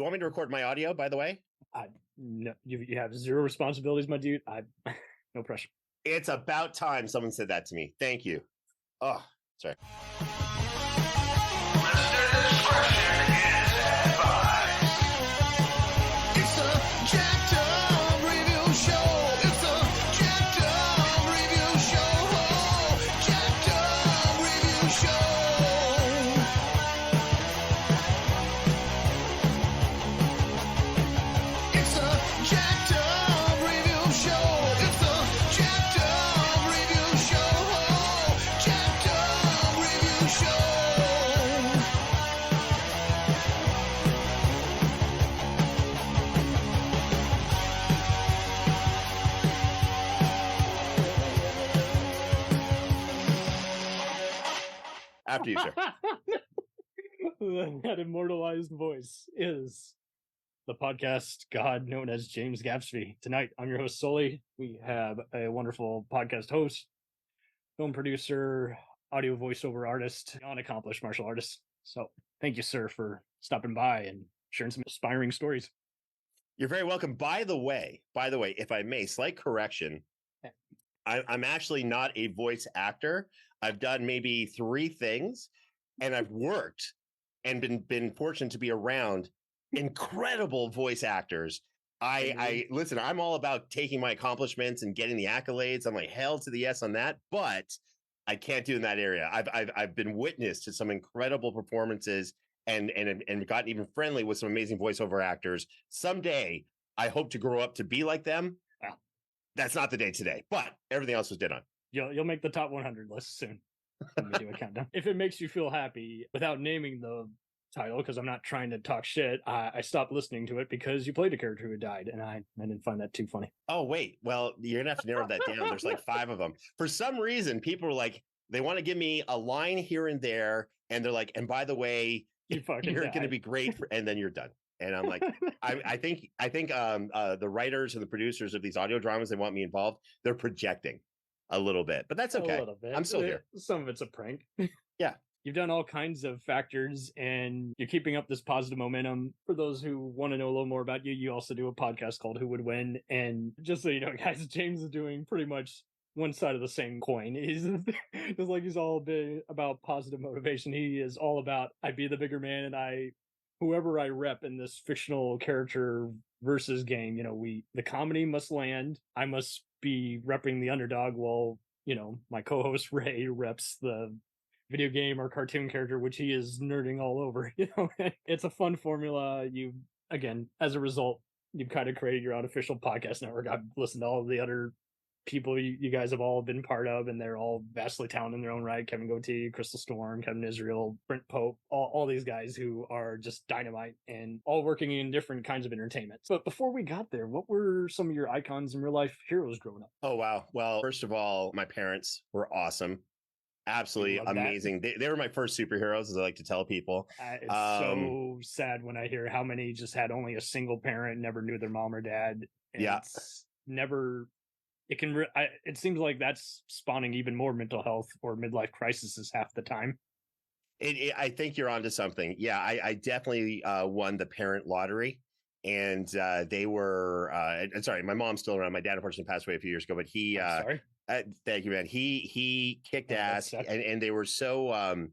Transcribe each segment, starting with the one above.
You want me to record my audio, by the way? No, you have zero responsibilities, my dude. No pressure. It's about time someone said that to me. Thank you. Oh, sorry. Listener discretion is advised. It's a jacked up review show. It's a jacked up review show. Jacked up review show. It's a jacked up review show. It's a jacked up review show. Jacked up review show. After you, sir. That immortalized voice is the podcast god known as James Gavsie. Tonight, I'm your host, Sully. We have a wonderful podcast host, film producer, audio voiceover artist, unaccomplished martial artist. So thank you, sir, for stopping by and sharing some inspiring stories. You're very welcome. By the way, if I may, slight correction. I'm actually not a voice actor. I've done maybe 3 things, and I've worked and been fortunate to be around incredible voice acters. I listen, I'm all about taking my accomplishments and getting the accolades. I'm like, hell to the yes on that, but I can't do in that area. I've been witness to some incredible performances and gotten even friendly with some amazing voiceover actors. Someday I hope to grow up to be like them. Wow. That's not the day today, but everything else was dead on. You'll make the top 100 list soon. Let me do a countdown. If it makes you feel happy, without naming the title, because I'm not trying to talk shit, I stopped listening to it because you played a character who died, and I didn't find that too funny. Oh, wait. Well, you're gonna have to narrow that down. There's like 5 of them. For some reason, people are like, they want to give me a line here and there, and they're like, and by the way, You fucking you're died. going to be great, and then you're done. And I'm like, I think the writers and the producers of these audio dramas, they want me involved. They're projecting a little bit, but that's okay. A little bit. I'm still here. Some of it's a prank. Yeah. You've done all kinds of factors, and you're keeping up this positive momentum. For those who want to know a little more about you, you also do a podcast called Who Would Win. And just so you know, guys, James is doing pretty much one side of the same coin. He's just like he's all big about positive motivation. He is all about I be the bigger man, and whoever I rep in this fictional character versus game, the comedy must land. I must be repping the underdog while, my co-host Ray reps the video game or cartoon character, which he is nerding all over. It's a fun formula. As a result, you've kind of created your own official podcast network. I've listened to all of the other people you guys have all been part of, and they're all vastly talented in their own right. Kevin Goatee, Crystal Storm, Kevin Israel, Brent Pope, all these guys who are just dynamite and all working in different kinds of entertainment. But before we got there, what were some of your icons and real life heroes growing up? Oh, wow. Well, first of all, my parents were awesome. Absolutely amazing. They were my first superheroes, as I like to tell people. It's so sad when I hear how many just had only a single parent, never knew their mom or dad. And Yeah. It's never... It seems like that's spawning even more mental health or midlife crises half the time. I think you're onto something. Yeah, I definitely won the parent lottery, and they were. Sorry, my mom's still around. My dad unfortunately passed away a few years ago, but he. Sorry. Thank you, man. He kicked ass, and they were so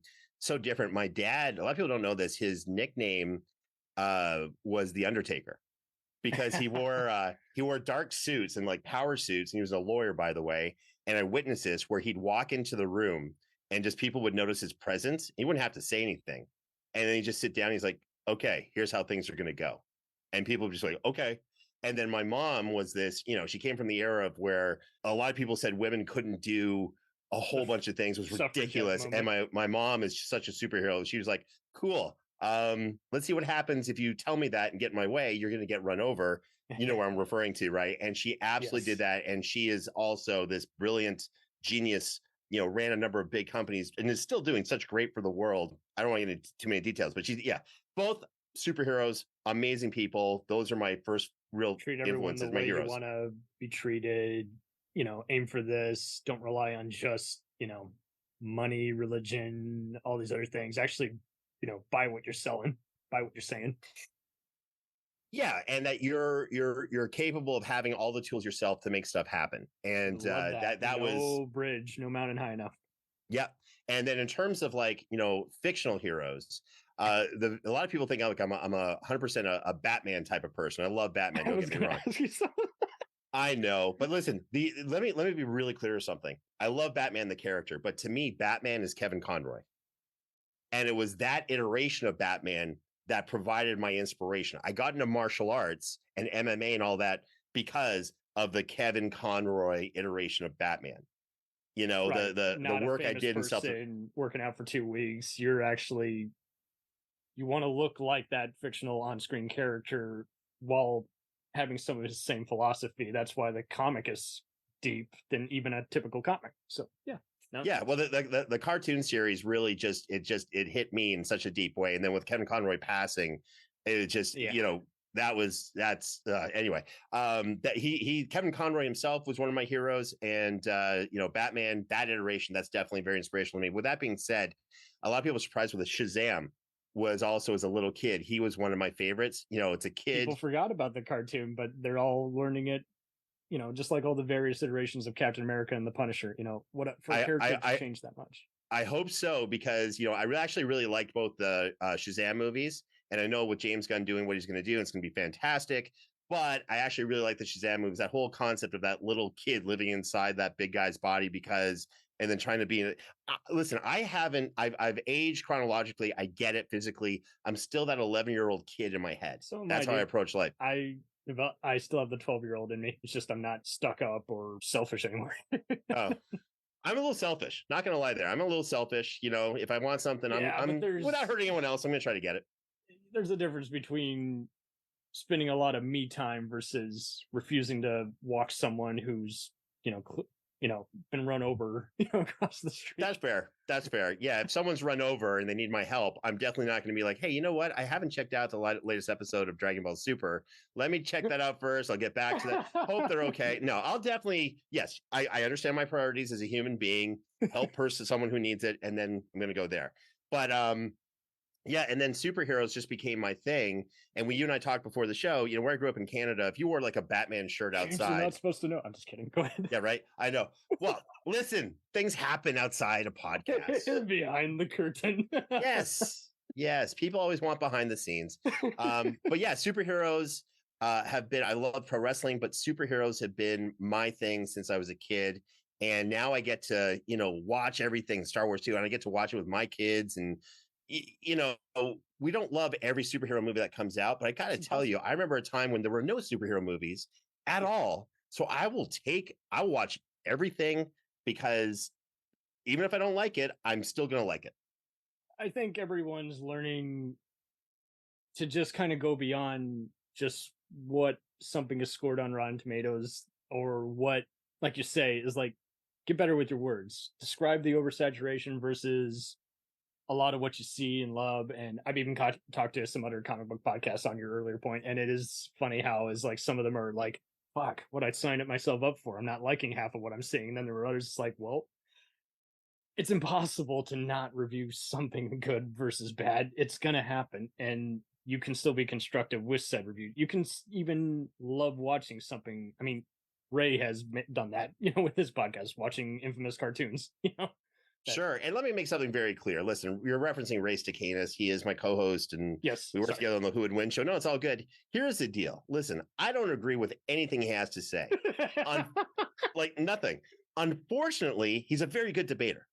different. My dad. A lot of people don't know this. His nickname was the Undertaker, because he wore dark suits and like power suits, and he was a lawyer, by the way. And I witnessed this where he'd walk into the room and just people would notice his presence. He wouldn't have to say anything, and then he'd just sit down. He's like, "Okay, here's how things are going to go," and people would just like, "Okay." And then my mom was this, she came from the era of where a lot of people said women couldn't do a whole bunch of things. It was ridiculous. And my mom is such a superhero. She was like, "Cool. Let's see what happens if you tell me that and get in my way. You're going to get run over." You know where I'm referring to, right? And she absolutely did that. And she is also this brilliant genius, ran a number of big companies and is still doing such great for the world. I don't want to get into too many details, but both superheroes, amazing people. Those are my first real treat everyone influences, the way my heroes. You want to be treated, aim for this. Don't rely on just, money, religion, all these other things. Actually, buy what you're selling, buy what you're saying. Yeah, and that you're capable of having all the tools yourself to make stuff happen. And Love that. that no was bridge, no mountain high enough. yeah. And then in terms of like, fictional heroes, a lot of people think I'm a 100% a Batman type of person. I love Batman. I Don't was get me gonna wrong. ask you something. I know, but listen, let me be really clear with something. I love Batman the character, but to me, Batman is Kevin Conroy, and it was that iteration of Batman that provided my inspiration. I got into martial arts and MMA and all that because of the Kevin Conroy iteration of Batman. Right. The Not a work I famous did and stuff. person working out for 2 weeks. You're actually you want to look like that fictional on-screen character while having some of his same philosophy. That's why the comic is deep than even a typical comic. So yeah. No, Yeah, well, the cartoon series really it hit me in such a deep way, and then with Kevin Conroy passing, it just Yeah. that's anyway. That he Kevin Conroy himself was one of my heroes, and Batman, that iteration, that's definitely very inspirational to me. With that being said, a lot of people are surprised with the Shazam was also as a little kid. He was one of my favorites. It's a kid. People forgot about the cartoon, but they're all learning it. Just like all the various iterations of Captain America and the Punisher. What for a character to change that much? I hope so, because I actually really liked both the Shazam movies, and I know with James Gunn doing what he's going to do, it's going to be fantastic. But I actually really like the Shazam movies. That whole concept of that little kid living inside that big guy's body, and then trying to be. Listen, I've aged chronologically. I get it physically. I'm still that 11-year-old kid in my head. So that's how I approach life. I still have the 12-year-old in me. It's just I'm not stuck up or selfish anymore. Oh. I'm a little selfish. Not going to lie there. I'm a little selfish. If I want something, I'm without hurting anyone else, I'm going to try to get it. There's a difference between spending a lot of me time versus refusing to walk someone who's, been run over, across the street. That's fair. Yeah. If someone's run over and they need my help, I'm definitely not going to be like, hey, you know what? I haven't checked out the latest episode of Dragon Ball Super. Let me check that out first. I'll get back to that. Hope they're okay. No, I'll definitely, yes, I understand my priorities as a human being, help someone who needs it. And then I'm going to go there. But, yeah, and then superheroes just became my thing. And when you and I talked before the show, where I grew up in Canada, if you wore like a Batman shirt outside, you're not supposed to know. I'm just kidding. Go ahead. Yeah, right. I know. Well, listen, things happen outside a podcast. Behind the curtain. Yes. People always want behind the scenes. But yeah, superheroes have been. I love pro wrestling, but superheroes have been my thing since I was a kid. And now I get to watch everything Star Wars too, and I get to watch it with my kids and. We don't love every superhero movie that comes out, but I got to tell you, I remember a time when there were no superhero movies at all. So I'll watch everything, because even if I don't like it, I'm still going to like it. I think everyone's learning to just kind of go beyond just what something is scored on Rotten Tomatoes, or what, like you say, is like, get better with your words. Describe the oversaturation versus a lot of what you see and love. And I've even talked to some other comic book podcasts on your earlier point, and it is funny how is like some of them are like, fuck, what I signed it myself up for. I'm not liking half of what I'm seeing. And then there were others it's like, well, it's impossible to not review something good versus bad. It's gonna happen, and you can still be constructive with said review. You can even love watching something. I mean, Ray has done that, with his podcast, watching infamous cartoons, Sure. And let me make something very clear. Listen, you're referencing Ray Stacanis. He is my co-host, and yes, we work together on the Who Would Win show. No, it's all good. Here's the deal. Listen, I don't agree with anything he has to say. Like nothing. Unfortunately, he's a very good debater.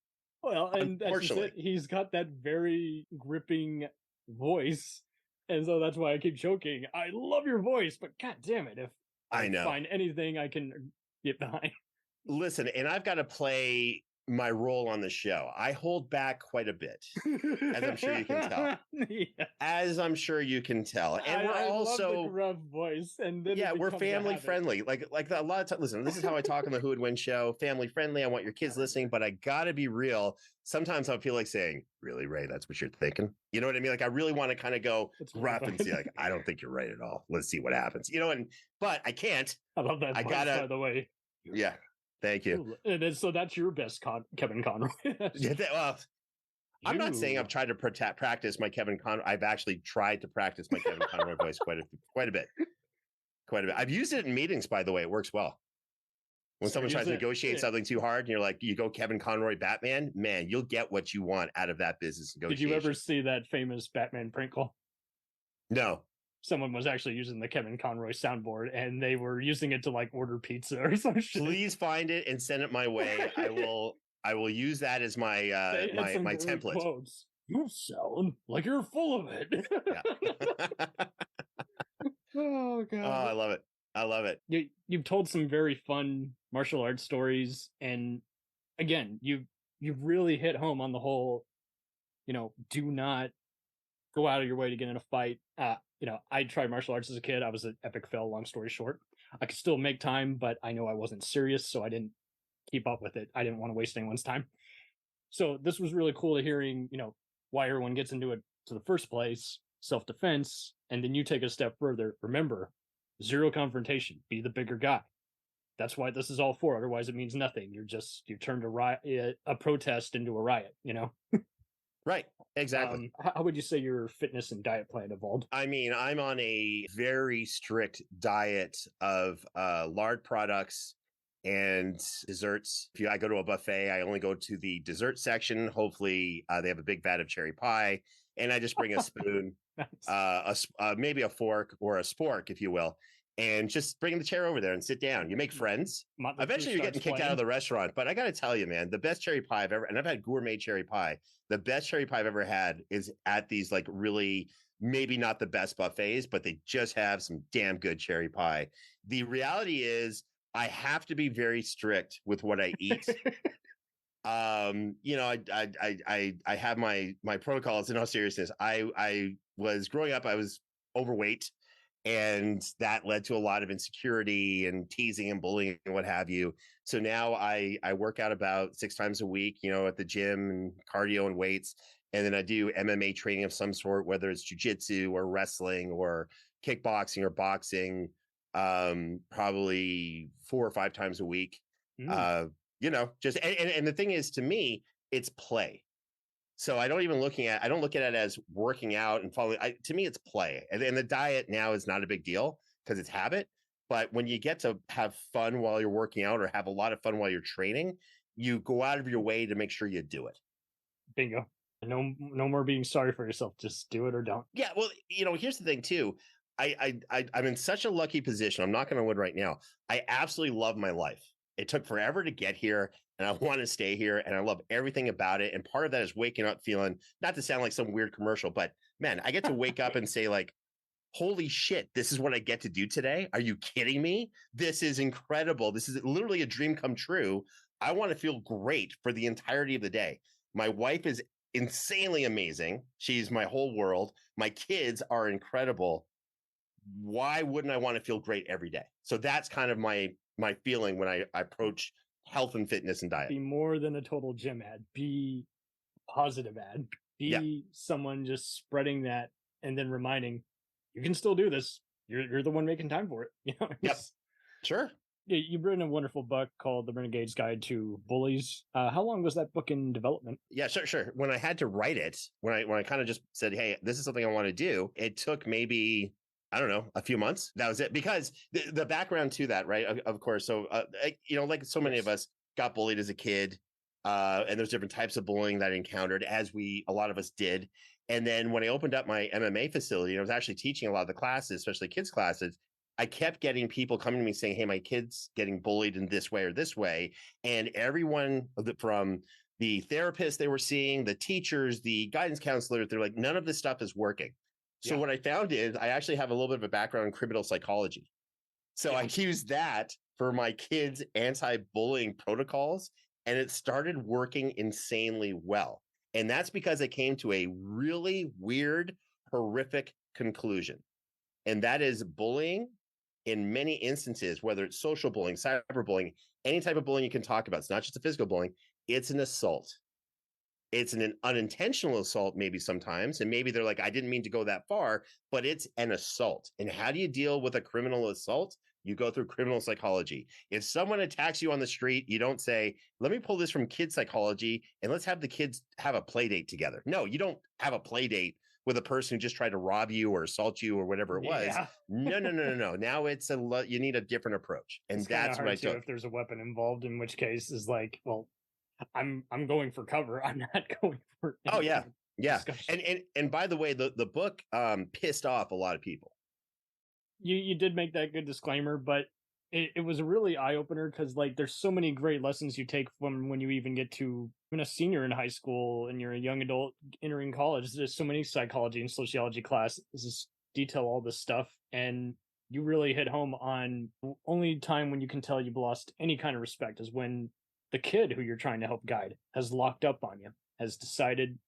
Well, and unfortunately, he's got that very gripping voice. And so that's why I keep joking. I love your voice, but god damn it, if I find anything I can get behind. Listen, and I've got to play my role on the show. I hold back quite a bit, as I'm sure you can tell. Yeah. As I'm sure you can tell, and we're also love the gruff voice, and then we're family friendly. Like a lot of times. Listen, this is how I talk on the Who Would Win show. Family friendly. I want your kids listening, but I gotta be real. Sometimes I feel like saying, "Really, Ray? That's what you're thinking?" You know what I mean? Like I really want to kind of go gruff and see, like, I don't think you're right at all. Let's see what happens. But I can't. I love that. By the way. Yeah. Thank you. And so that's your best Kevin Conroy. Well, I'm not saying I've tried to practice my Kevin Conroy. I've actually tried to practice my Kevin Conroy voice quite a bit. I've used it in meetings, by the way. It works well. When someone tries to negotiate something too hard and you're like, you go Kevin Conroy Batman, man, you'll get what you want out of that business negotiation. Did you ever see that famous Batman prank call? No. Someone was actually using the Kevin Conroy soundboard and they were using it to like order pizza or some shit. Please find it and send it my way. I will use that as my my template. Quotes. You sound like you're full of it. Oh god. Oh, I love it. You've told some very fun martial arts stories, and again, you've really hit home on the whole, do not go out of your way to get in a fight. I tried martial arts as a kid. I was an epic fail, long story short. I could still make time, but I know I wasn't serious, so I didn't keep up with it. I didn't want to waste anyone's time. So this was really cool to hearing, why everyone gets into it to the first place, self-defense, and then you take a step further. Remember, zero confrontation, be the bigger guy. That's why this is all for. Otherwise it means nothing. You turned a protest into a riot, Right. Exactly. How would you say your fitness and diet plan evolved? I mean, I'm on a very strict diet of lard products and desserts. If I go to a buffet, I only go to the dessert section. Hopefully they have a big vat of cherry pie, and I just bring a spoon, nice. Maybe a fork or a spork, if you will, and just bring the chair over there and sit down. You make friends. Eventually you're getting kicked out of the restaurant. But I got to tell you, man, the best cherry pie I've ever, and I've had gourmet cherry pie. The best cherry pie I've ever had is at these like really, maybe not the best buffets, but they just have some damn good cherry pie. The reality is I have to be very strict with what I eat. I have my protocols. In all seriousness, I was growing up, I was overweight, and that led to a lot of insecurity and teasing and bullying and what have you. So now I work out about 6 times a week, at the gym, and cardio and weights. And then I do MMA training of some sort, whether it's jujitsu or wrestling or kickboxing or boxing, probably 4 or 5 times a week. Just, and the thing is, to me, it's play. So I don't look at it as working out and following. To me, it's play. And the diet now is not a big deal because it's habit. But when you get to have fun while you're working out, or have a lot of fun while you're training, you go out of your way to make sure you do it. Bingo. No more being sorry for yourself. Just do it or don't. Yeah. Well, here's the thing too. I'm in such a lucky position. I'm knocking on wood right now. I absolutely love my life. It took forever to get here, and I want to stay here, and I love everything about it. And part of that is waking up feeling, not to sound like some weird commercial, but man, I get to wake up and say like, holy shit, this is what I get to do today. Are you kidding me? This is incredible. This is literally a dream come true. I want to feel great for the entirety of the day. My wife is insanely amazing. She's my whole world. My kids are incredible. Why wouldn't I want to feel great every day? So that's kind of my feeling when I approach health and fitness and diet. Be more than a total gym ad. Be positive ad. Be someone just spreading that and then reminding you can still do this. You're the one making time for it. Yep. Sure. You've written a wonderful book called The Renegade's Guide to Bullies. How long was that book in development? Yeah, sure. When I had to write it, when I kind of just said, hey, this is something I want to do, it took maybe, I don't know, a few months. That was it. Because the background to that, right? Of course. So, like so many of us got bullied as a kid. And there's different types of bullying that I encountered, as a lot of us did. And then when I opened up my MMA facility, and I was actually teaching a lot of the classes, especially kids classes, I kept getting people coming to me saying, hey, my kid's getting bullied in this way or this way. And everyone from the therapist they were seeing, the teachers, the guidance counselors, they're like, none of this stuff is working. So what I found is I actually have a little bit of a background in criminal psychology. So I used that for my kids' anti-bullying protocols, and it started working insanely well. And that's because I came to a really weird, horrific conclusion. And that is bullying, in many instances, whether it's social bullying, cyberbullying, any type of bullying you can talk about, it's not just a physical bullying, it's an assault. It's an unintentional assault, maybe sometimes. And maybe they're like, I didn't mean to go that far, but it's an assault. And how do you deal with a criminal assault? You go through criminal psychology. If someone attacks you on the street, you don't say, let me pull this from kid psychology and let's have the kids have a play date together. No, you don't have a play date with a person who just tried to rob you or assault you or whatever it was. No. Now it's you need a different approach. And it's that's what I took. If there's a weapon involved, in which case is like, well, I'm going for cover. I'm not going for. Oh yeah. Yeah. And by the way, the book pissed off a lot of people. You did make that good disclaimer, but it was a really eye opener because like there's so many great lessons you take from when you even get to even a senior in high school and you're a young adult entering college. There's so many psychology and sociology classes detail all this stuff, and you really hit home on the only time when you can tell you've lost any kind of respect is when the kid who you're trying to help guide has locked up on you, has decided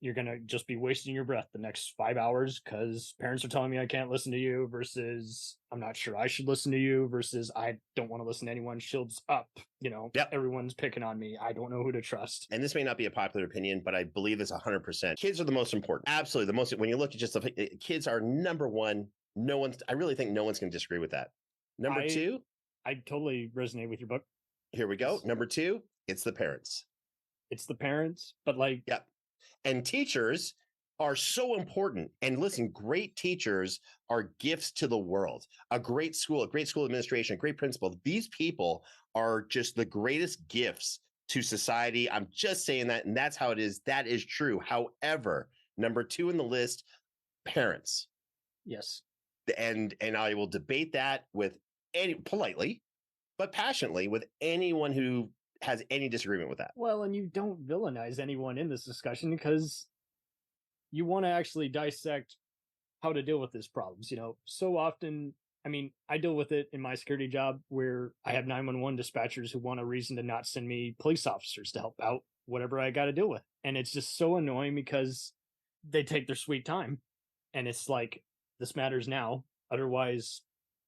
you're gonna just be wasting your breath the next 5 hours because parents are telling me I can't listen to you, versus I'm not sure I should listen to you, versus I don't want to listen to anyone. Shields up, Yep. Everyone's picking on me. I don't know who to trust. And this may not be a popular opinion, but I believe this 100%. Kids are the most important. Absolutely. The most, when you look at just the kids are number one. I really think no one's going to disagree with that. Number two. I totally resonate with your book. Here we go. Number two, it's the parents. It's the parents, but like, yep. And teachers are so important. And listen, great teachers are gifts to the world. A great school administration, a great principal. These people are just the greatest gifts to society. I'm just saying that, and that's how it is. That is true. However, number two in the list, parents. Yes. And I will debate that with politely, but passionately with anyone who has any disagreement with that. Well, and you don't villainize anyone in this discussion because you want to actually dissect how to deal with these problems. So often, I mean, I deal with it in my security job where I have 911 dispatchers who want a reason to not send me police officers to help out whatever I got to deal with. And it's just so annoying because they take their sweet time. And it's like, this matters now. Otherwise,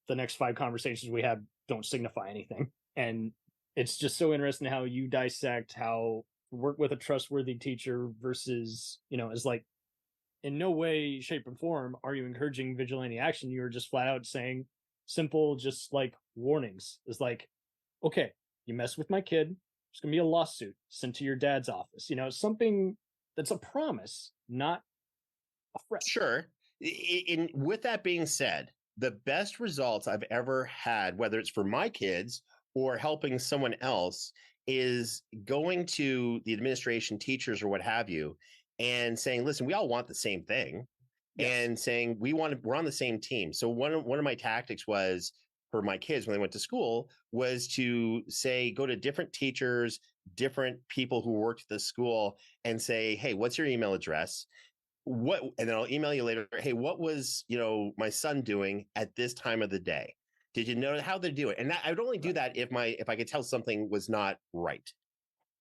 the next 5 conversations we have don't signify anything. And it's just so interesting how you dissect how work with a trustworthy teacher versus, is like, in no way, shape, or form are you encouraging vigilante action. You're just flat out saying simple, just like warnings. It's like, okay, you mess with my kid, there's going to be a lawsuit sent to your dad's office. Something that's a promise, not a threat. Sure. With that being said, the best results I've ever had, whether it's for my kids or helping someone else, is going to the administration, teachers, or what have you, and saying, listen, we all want the same thing. Yes. And saying we're on the same team. So one of my tactics was for my kids when they went to school was to say, go to different teachers, different people who worked at the school and say, hey, what's your email address? And then I'll email you later. Hey, what was, my son doing at this time of the day? Did you know how they do it? And I would only do that if I could tell something was not right.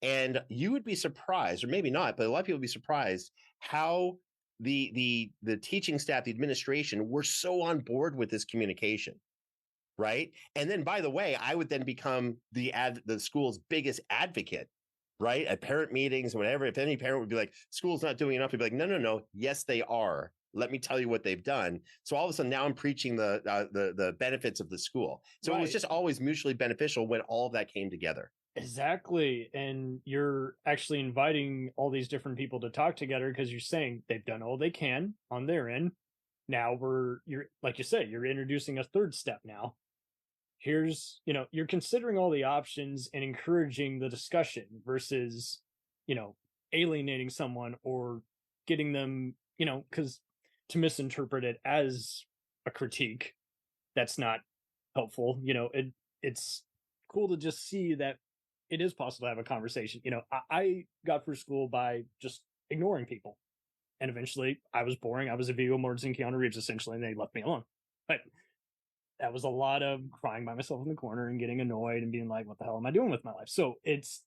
And you would be surprised, or maybe not, but a lot of people would be surprised how the teaching staff, the administration, were so on board with this communication, right? And then, by the way, I would then become the school's biggest advocate, right? At parent meetings, whatever. If any parent would be like, "School's not doing enough," I'd be like, "No, yes, they are. Let me tell you what they've done." So all of a sudden now I'm preaching the benefits of the school. So It was just always mutually beneficial when all of that came together. Exactly. And you're actually inviting all these different people to talk together because you're saying they've done all they can on their end. Now you're like you said, you're introducing a third step now. Here's, you're considering all the options and encouraging the discussion versus, alienating someone or getting them, because to misinterpret it as a critique, that's not helpful. It's cool to just see that it is possible to have a conversation. I got through school by just ignoring people. And eventually I was boring. I was a Viggo Mortensen, Keanu Reeves, essentially, and they left me alone. But that was a lot of crying by myself in the corner and getting annoyed and being like, what the hell am I doing with my life? So it's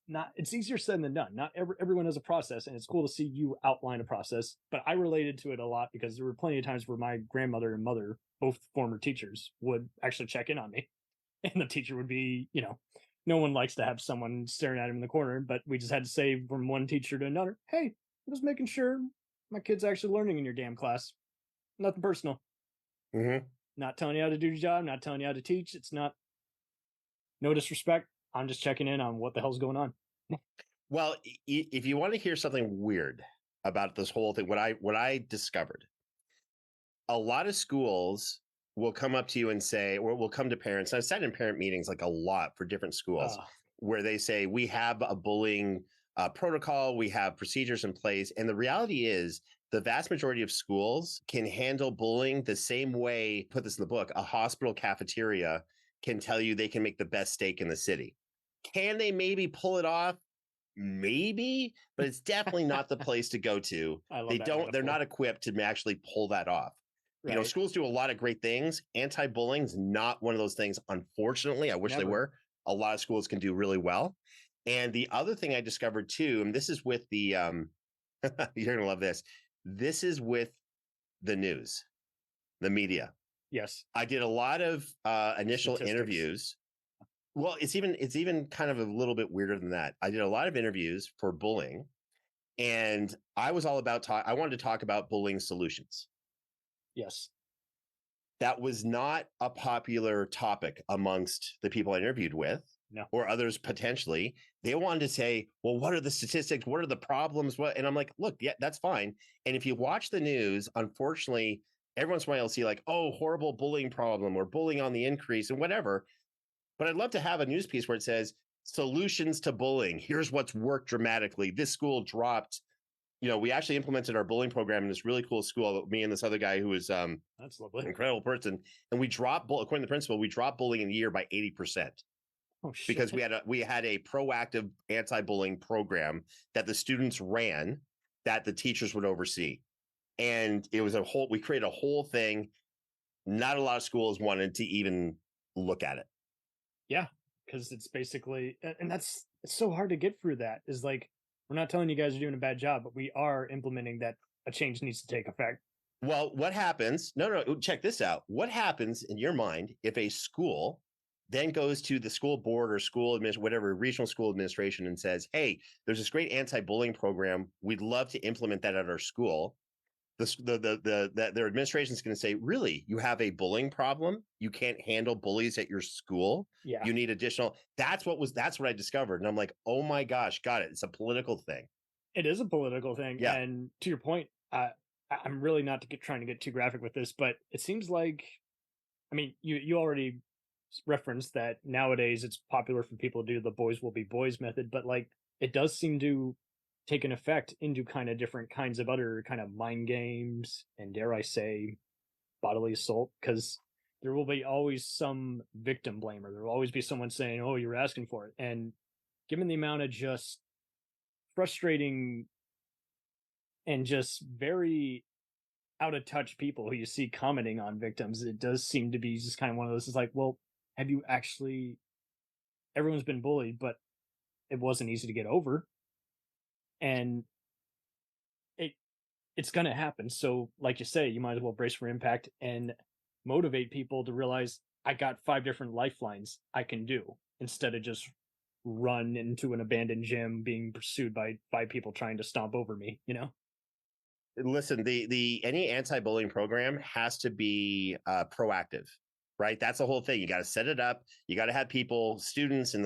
easier said than done. Not everyone has a process, and it's cool to see you outline a process. But I related to it a lot because there were plenty of times where my grandmother and mother, both former teachers, would actually check in on me. And the teacher would be, no one likes to have someone staring at him in the corner, but we just had to say from one teacher to another, hey, I was making sure my kid's actually learning in your damn class. Nothing personal. Mm-hmm. Not telling you how to do your job, not telling you how to teach. It's not, no disrespect. I'm just checking in on what the hell's going on. Well, if you want to hear something weird about this whole thing, what I discovered, a lot of schools will come up to you and say, or will come to parents. I've sat in parent meetings like a lot for different schools where they say, we have a bullying protocol, we have procedures in place. And the reality is, the vast majority of schools can handle bullying the same way, put this in the book, a hospital cafeteria can tell you they can make the best steak in the city. Can they maybe pull it off? Maybe, but it's definitely not the place to go to. They're not equipped to actually pull that off. Right. You know, schools do a lot of great things. Anti-bullying is not one of those things. Unfortunately, I wish they were. A lot of schools can do really well. And the other thing I discovered too, and this is with the, you're going to love this. This is with the news, the media. Yes. I did a lot of initial interviews. Well, it's even kind of a little bit weirder than that. I did a lot of interviews for bullying, and I was all about I wanted to talk about bullying solutions. Yes. That was not a popular topic amongst the people I interviewed with, or others potentially. They wanted to say, well, what are the statistics? What are the problems? And I'm like, look, yeah, that's fine. And if you watch the news, unfortunately, every once in a while you'll see like, oh, horrible bullying problem or bullying on the increase and whatever. But I'd love to have a news piece where it says solutions to bullying. Here's what's worked dramatically. This school dropped, we actually implemented our bullying program in this really cool school. Me and this other guy who was that's lovely, incredible person. And we dropped, according to the principal, we dropped bullying in a year by 80%. Oh, shit. Because we had a proactive anti-bullying program that the students ran that the teachers would oversee. And it was we created a whole thing. Not a lot of schools wanted to even look at it. Yeah, because it's basically, and it's so hard to get through that. Is like, we're not telling you guys are doing a bad job, but we are implementing that a change needs to take effect. Well, what happens? No, check this out. What happens in your mind if a school then goes to the school board or school whatever regional school administration and says, hey, there's this great anti-bullying program. We'd love to implement that at our school. Their administration is going to say, really, you have a bullying problem? You can't handle bullies at your school? Yeah. You need additional. That's what I discovered. And I'm like, oh my gosh, got it. It's a political thing. It is a political thing. Yeah. And to your point, I'm really not trying to get too graphic with this, but it seems like, I mean, you already referenced that nowadays it's popular for people to do the boys will be boys method, but like it does seem to take an effect into kind of different kinds of other kind of mind games and, dare I say, bodily assault, because there will be always some victim blamer. There will always be someone saying, oh, you're asking for it. And given the amount of just frustrating and just very out of touch people who you see commenting on victims, it does seem to be just kind of one of those, it's like, well, have you actually, everyone's been bullied, but it wasn't easy to get over. And it's going to happen. So like you say, you might as well brace for impact and motivate people to realize I got 5 different lifelines I can do instead of just run into an abandoned gym being pursued by 5 people trying to stomp over me, Listen, the any anti-bullying program has to be proactive, right? That's the whole thing. You got to set it up. You got to have people, students, and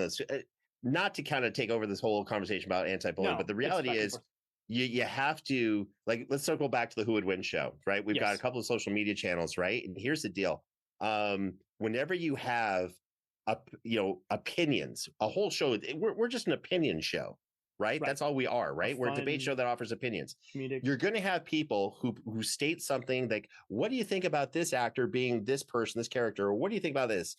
not to kind of take over this whole conversation about anti-bullying, but the reality is you have to, like, let's circle back to the Who Would Win show, right? We've got a couple of social media channels, right? And here's the deal. Whenever you have, opinions, a whole show, we're just an opinion show, right? That's all we are, right? We're a debate show that offers opinions. You're going to have people who state something like, what do you think about this actor being this person, this character? Or what do you think about this?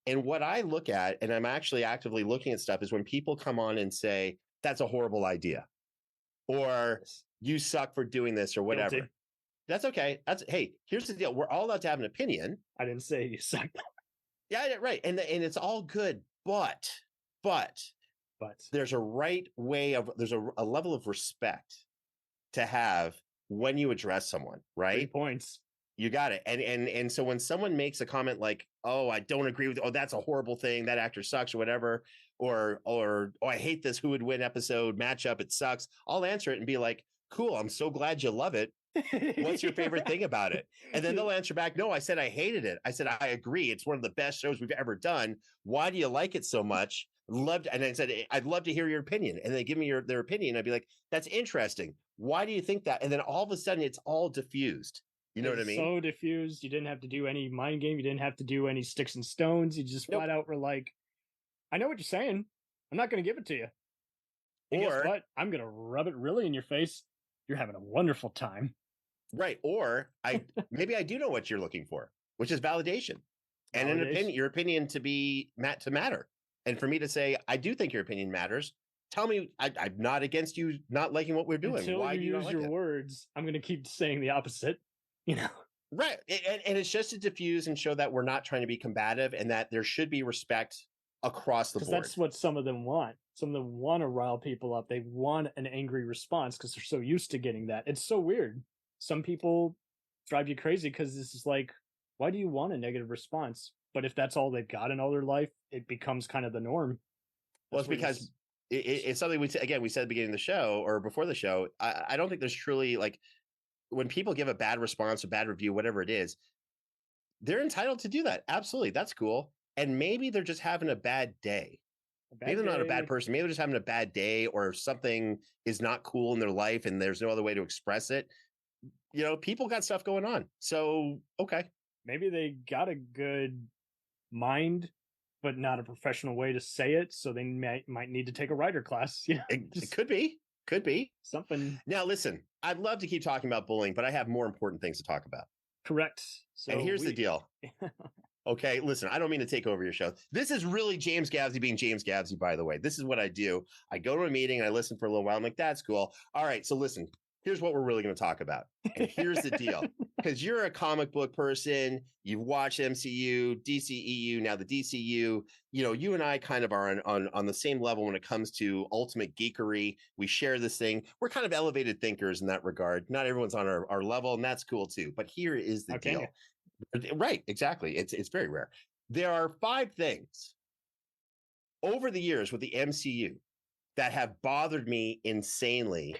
And what I look at, and I'm actually actively looking at stuff, is when people come on and say, that's a horrible idea, or you suck for doing this, or whatever. Guilty. That's okay. Hey, here's the deal. We're all allowed to have an opinion. I didn't say you suck. Yeah, right. And it's all good. But there's a right way there's a level of respect to have when you address someone, right? 3 points. You got it. And so when someone makes a comment like, oh, I don't agree with, oh, that's a horrible thing, that actor sucks, or whatever, or oh, I hate this Who Would Win episode matchup, it sucks, I'll answer it and be like, cool, I'm so glad you love it. What's your favorite thing about it? And then they'll answer back, no, I said I hated it. I said, I agree. It's one of the best shows we've ever done. Why do you like it so much? And I said, I'd love to hear your opinion. And they give me their opinion. I'd be like, that's interesting. Why do you think that? And then all of a sudden it's all diffused. You know what I mean? So diffused. You didn't have to do any mind game. You didn't have to do any sticks and stones. You just flat out were like, I know what you're saying. I'm not going to give it to you. And guess what? I'm going to rub it really in your face. You're having a wonderful time. Right. Or maybe I do know what you're looking for, which is validation. And an opinion, your opinion to matter. And for me to say, I do think your opinion matters. Tell me, I'm not against you not liking what we're doing. Until Why do you use like your it? words, I'm going to keep saying the opposite. You know, right. And it's just to diffuse and show that we're not trying to be combative and that there should be respect across the board. Because that's what some of them want. Some of them want to rile people up. They want an angry response because they're so used to getting that. It's so weird. Some people drive you crazy because this is like, why do you want a negative response? But if that's all they've got in all their life, it becomes kind of the norm. Well, it's because it's something we said at the beginning of the show or before the show. I don't think there's truly like when people give a bad response, a bad review, whatever it is, they're entitled to do that. Absolutely. That's cool. And maybe they're just having a bad day. Maybe they're not a bad person. Maybe they're just having a bad day or something is not cool in their life and there's no other way to express it. You know, people got stuff going on. So, okay. Maybe they got a good mind, but not a professional way to say it. So they might need to take a writer class. You know, it could be something. Now, listen, I'd love to keep talking about bullying, but I have more important things to talk about. Correct. So and here's the deal. Okay, listen, I don't mean to take over your show. This is really James Gavsie being James Gavsie, by the way. This is what I do. I go to a meeting and I listen for a little while. I'm like, that's cool. All right, so listen, here's what we're really going to talk about. And here's the deal. Because you're a comic book person, you've watched MCU, DCEU, now the DCU. You know, you and I kind of are on the same level when it comes to ultimate geekery. We share this thing. We're kind of elevated thinkers in that regard. Not everyone's on our level, and that's cool too. But here is the deal. Right, exactly. It's very rare. There are 5 things over the years with the MCU that have bothered me insanely.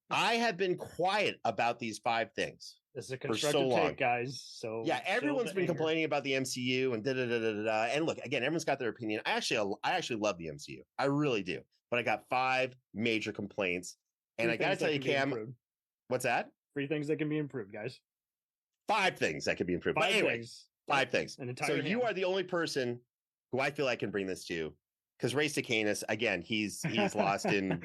I have been quiet about these 5 things. This is a constructive take, guys. So yeah, everyone's been complaining about the MCU and da. And look, again, everyone's got their opinion. I actually love the MCU. I really do. But I got 5 major complaints, and I got to tell you, Cam, what's that? 3 things that can be improved, guys. 5 things that could be improved. But anyway, 5 things. So you are the only person who I feel I can bring this to, because Ray Stacanis, again, he's lost in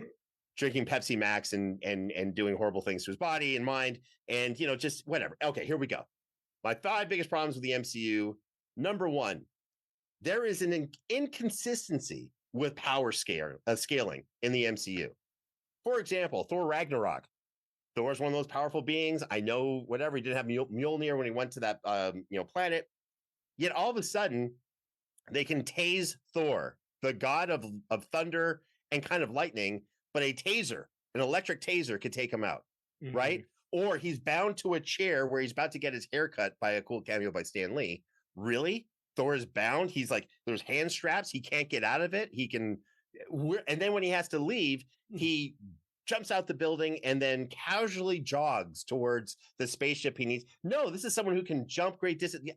drinking Pepsi Max and doing horrible things to his body and mind, and you know, just whatever. Okay, here we go. My 5 biggest problems with the MCU. Number 1, there is an inconsistency with power scaling in the MCU. For example, Thor Ragnarok. Thor's one of those powerful beings. I know whatever. He didn't have Mjolnir when he went to that planet. Yet all of a sudden, they can tase Thor, the god of thunder and kind of lightning, but an electric taser could take him out, right? Or he's bound to a chair where he's about to get his hair cut by a cool cameo by Stan Lee. Really? Thor is bound? He's like, there's hand straps. He can't get out of it. And then when he has to leave, he jumps out the building and then casually jogs towards the spaceship he needs. No, this is someone who can jump great distance.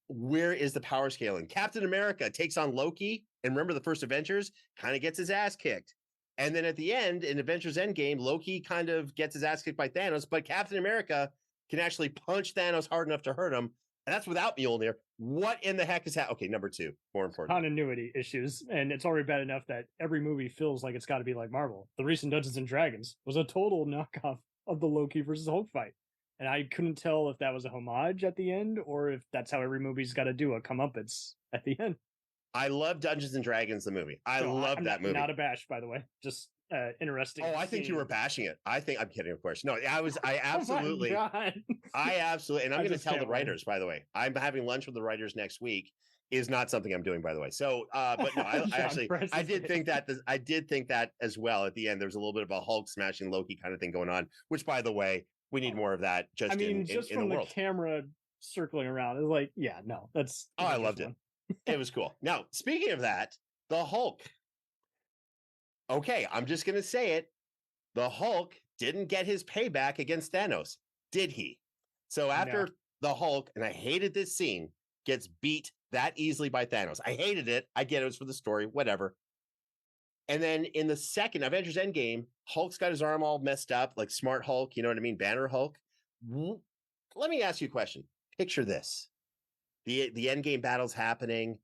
Where is the power scaling? Captain America takes on Loki, and remember the first Avengers, kind of gets his ass kicked. And then at the end, in Avengers Endgame, Loki kind of gets his ass kicked by Thanos, but Captain America can actually punch Thanos hard enough to hurt him. And that's without Mjolnir. What in the heck is that? Okay, number 2, more important. Continuity issues. And it's already bad enough that every movie feels like it's got to be like Marvel. The recent Dungeons and Dragons was a total knockoff of the Loki versus Hulk fight. And I couldn't tell if that was a homage at the end or if that's how every movie's got to do a comeuppance at the end. I love Dungeons and Dragons, the movie. I'm that movie. Not a bash, by the way. Just interesting. Oh, I think you were bashing it. I'm kidding, of course. No, I absolutely, oh my God. I absolutely, and I'm going to tell the writers, by the way, I'm having lunch with the writers next week. Is not something I'm doing, by the way. So, but no, I did think that as well. At the end, there was a little bit of a Hulk smashing Loki kind of thing going on, which, by the way, we need more of that. Just from the camera circling around, it's like, yeah, no, that's. Oh, I loved it. It was cool. Now, speaking of that, the Hulk. Okay, I'm just going to say it. The Hulk didn't get his payback against Thanos. Did he? So after the Hulk, and I hated this scene, gets beat that easily by Thanos. I hated it. I get it was for the story, whatever. And then in the second Avengers Endgame, Hulk's got his arm all messed up, like Smart Hulk, you know what I mean? Banner Hulk. Let me ask you a question. Picture this. The Endgame battle's happening.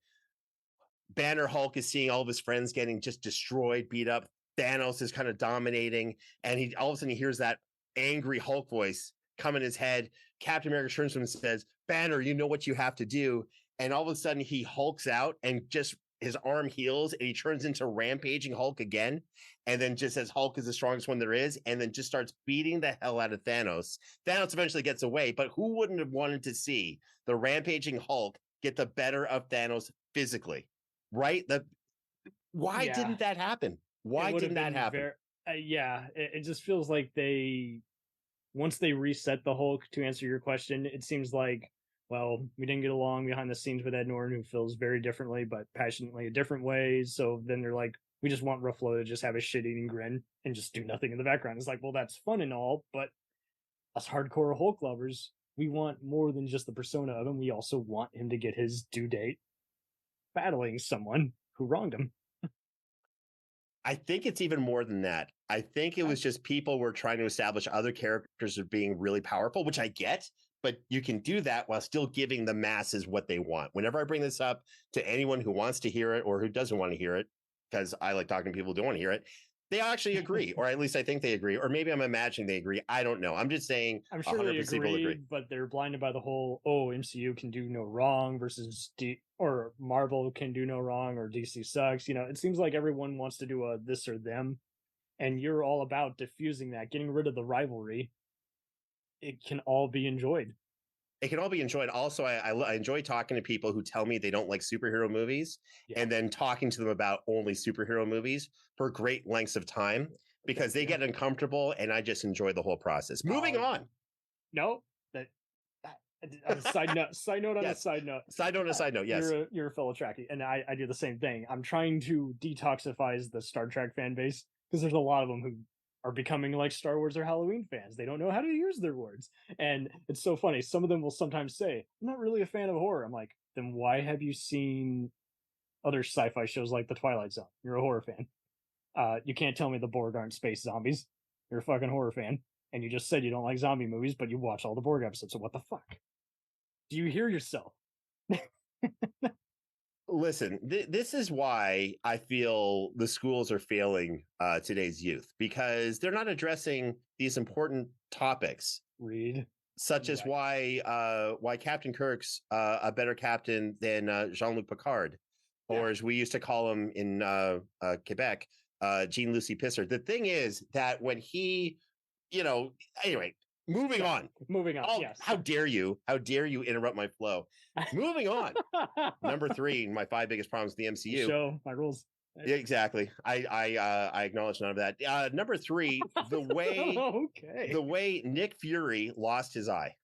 Banner Hulk is seeing all of his friends getting just destroyed, beat up. Thanos is kind of dominating. And he all of a sudden he hears that angry Hulk voice come in his head. Captain America turns to him and says, Banner, you know what you have to do. And all of a sudden he hulks out and just his arm heals and he turns into rampaging Hulk again. And then just says Hulk is the strongest one there is. And then just starts beating the hell out of Thanos. Thanos eventually gets away, but who wouldn't have wanted to see the rampaging Hulk get the better of Thanos physically? Right? Why didn't that happen? Why didn't that happen? It just feels like once they reset the Hulk, to answer your question, it seems like, well, we didn't get along behind the scenes with Ed Norton, who feels very differently, but passionately in different ways. So then they're like, we just want Ruffalo to just have a shit-eating grin and just do nothing in the background. It's like, well, that's fun and all, but us hardcore Hulk lovers, we want more than just the persona of him. We also want him to get his due date battling someone who wronged him. I think it's even more than that. I think it was just people were trying to establish other characters as being really powerful, which I get, but you can do that while still giving the masses what they want. Whenever I bring this up to anyone who wants to hear it or who doesn't want to hear it, because I like talking to people who don't want to hear it, they actually agree, or at least I think they agree, or maybe I'm imagining they agree. I don't know. I'm just saying I'm sure they agree, but they're blinded by the whole, MCU can do no wrong versus or Marvel can do no wrong or DC sucks. You know, it seems like everyone wants to do a this or them, and you're all about diffusing that, getting rid of the rivalry. It can all be enjoyed. It can all be enjoyed. Also, I enjoy talking to people who tell me they don't like superhero movies and then talking to them about only superhero movies for great lengths of time because they get uncomfortable and I just enjoy the whole process. Moving on. No, side note on a side note. Side note on a side note, yes. You're a fellow Trekkie, and I do the same thing. I'm trying to detoxify the Star Trek fan base because there's a lot of them who are becoming like Star Wars or Halloween fans. They don't know how to use their words. And it's so funny. Some of them will sometimes say, I'm not really a fan of horror. I'm like, then why have you seen other sci-fi shows like The Twilight Zone? You're a horror fan. You can't tell me the Borg aren't space zombies. You're a fucking horror fan. And you just said you don't like zombie movies, but you watch all the Borg episodes. So what the fuck? Do you hear yourself? Listen, this is why I feel the schools are failing today's youth because they're not addressing these important topics. Such as why Captain Kirk's a better captain than Jean-Luc Picard, or as we used to call him in Quebec, Jean-Luc Pisser. The thing is that when he, anyway. Moving on. Yes. How dare you? How dare you interrupt my flow? Moving on. Number 3, my 5 biggest problems with the MCU. Show my rules. Yeah, exactly. I acknowledge none of that. Number 3, the way Nick Fury lost his eye.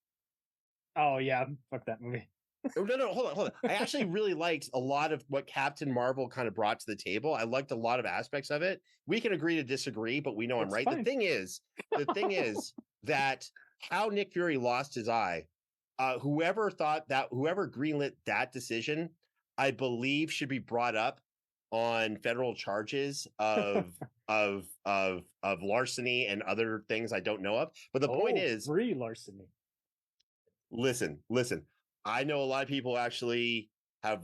Oh yeah, fuck that movie. No, hold on. I actually really liked a lot of what Captain Marvel kind of brought to the table. I liked a lot of aspects of it. We can agree to disagree, but we know I'm right. Fine. The thing is that how Nick Fury lost his eye, whoever greenlit that decision, I believe should be brought up on federal charges of larceny and other things I don't know of. But the point is free larceny. Listen. I know a lot of people actually I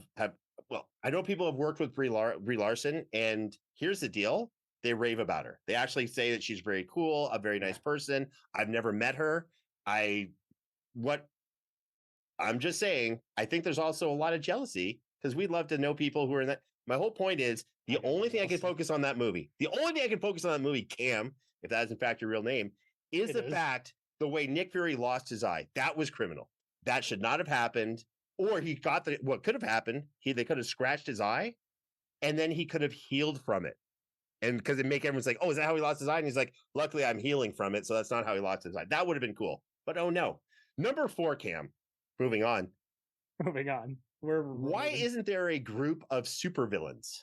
know people have worked with Brie Larson, and here's the deal. They rave about her. They actually say that she's very cool, a very nice person. I've never met her. I'm just saying, I think there's also a lot of jealousy because we'd love to know people who are in that. My whole point is the only thing I can focus on that movie, Cam, if that is in fact your real name, is the fact the way Nick Fury lost his eye. That was criminal. That should not have happened. Or he got what could have happened. They could have scratched his eye and then he could have healed from it. And because it make everyone's like, oh, is that how he lost his eye? And he's like, luckily I'm healing from it. So that's not how he lost his eye. That would have been cool. But oh no. Number 4, Cam. Moving on. Why isn't there a group of supervillains?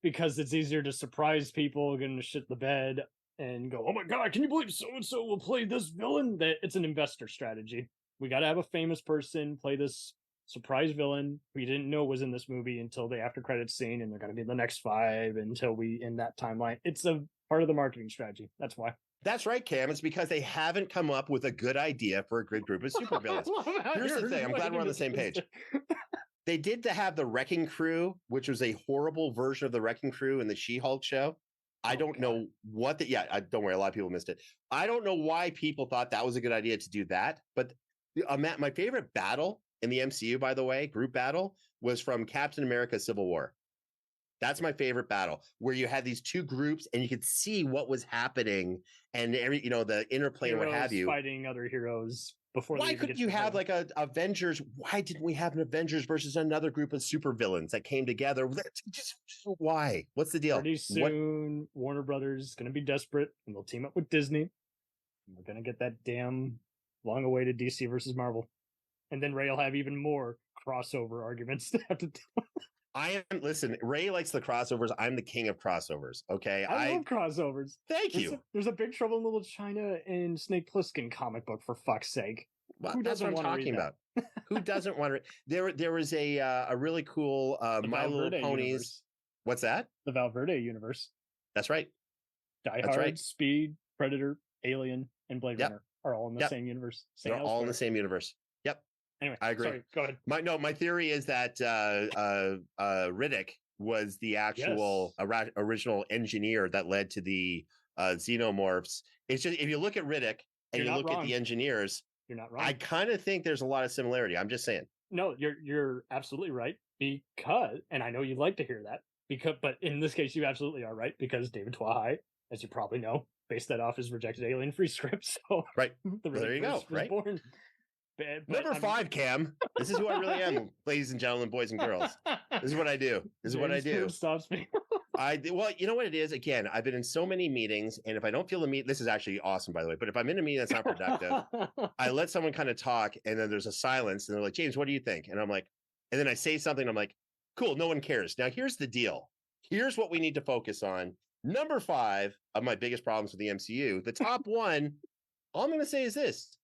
Because it's easier to surprise people, get them to shit the bed. and go, oh my God, can you believe so-and-so will play this villain? That it's an investor strategy. We got to have a famous person play this surprise villain we didn't know was in this movie until the after credits scene, and they're going to be the next 5 until we end that timeline. It's a part of the marketing strategy. That's why. That's right, Cam. It's because they haven't come up with a good idea for a good group of supervillains. Here's the thing. I'm glad we're on the same page. They did to have the Wrecking Crew, which was a horrible version of the Wrecking Crew in the She-Hulk show. I don't know what don't worry, a lot of people missed it. I don't know why people thought that was a good idea to do that. But Matt, my favorite battle in the MCU, by the way, group battle, was from Captain America Civil War. That's my favorite battle, where you had these two groups and you could see what was happening and the interplay and what have you. Fighting other heroes before. Why couldn't you have like a Avengers? Why didn't we have an Avengers versus another group of supervillains that came together? Just why? What's the deal? Pretty soon, Warner Brothers is going to be desperate and they'll team up with Disney. And we're going to get that damn long-awaited DC versus Marvel. And then Ray will have even more crossover arguments to have to do. Listen, Ray likes the crossovers. I'm the king of crossovers. Okay. I love crossovers. Thank you. There's a Big Trouble in Little China and Snake Plissken comic book, for fuck's sake. Well, who doesn't want to read that? Who doesn't want to? There was a really cool My Little Ponies. Universe. What's that? The Valverde universe. That's right. Die Hard, Speed, Predator, Alien, and Blade Runner are all in the same universe. They're all in the same universe. Yep. Anyway, I agree. Sorry, go ahead. My theory is that Riddick was the actual original engineer that led to the xenomorphs. It's just, if you look at Riddick and you look at the engineers, you're not wrong. I kind of think there's a lot of similarity. I'm just saying. No, you're absolutely right, because, and I know you'd like to hear that, but in this case you absolutely are right, because David Twahai, as you probably know, based that off his rejected Alien Free script. So right, there you go. Right. Born. Number 5, Cam. This is who I really am, ladies and gentlemen, boys and girls. This is what I do. This is what I do. Stops me. Well, you know what it is? Again, I've been in so many meetings, and if I don't feel the meeting, this is actually awesome, by the way, but if I'm in a meeting that's not productive, I let someone kind of talk, and then there's a silence, and they're like, James, what do you think? And I'm like, and then I say something, I'm like, cool, no one cares. Now, here's the deal. Here's what we need to focus on. Number 5 of my biggest problems with the MCU, the top one, all I'm going to say is this.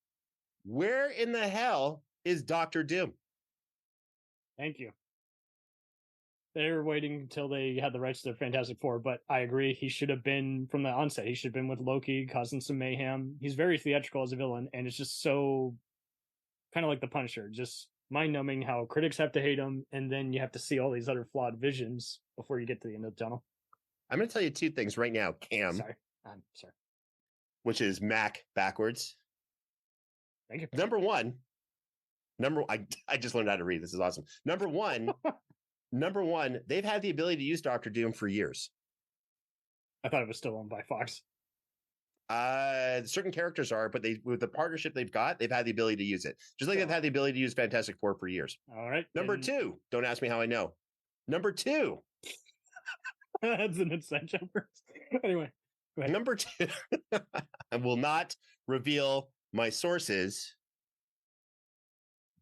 Where in the hell is Dr. Doom? Thank you. They were waiting until they had the rights to their Fantastic Four, but I agree. He should have been, from the onset, he should have been with Loki, causing some mayhem. He's very theatrical as a villain, and it's just so kind of like the Punisher, just mind-numbing how critics have to hate him, and then you have to see all these other flawed visions before you get to the end of the tunnel. I'm going to tell you 2 things right now, Cam. I'm sorry. Which is Mac backwards. Thank you. Number one, I just learned how to read. This is awesome. Number one, they've had the ability to use Dr. Doom for years. I thought it was still owned by Fox. Certain characters are, but with the partnership they've got, they've had the ability to use it. Just like they've had the ability to use Fantastic Four for years. All right. Number 2, don't ask me how I know. Number 2. That's an inside joke. Anyway, go ahead. Number 2, I will not reveal my sources.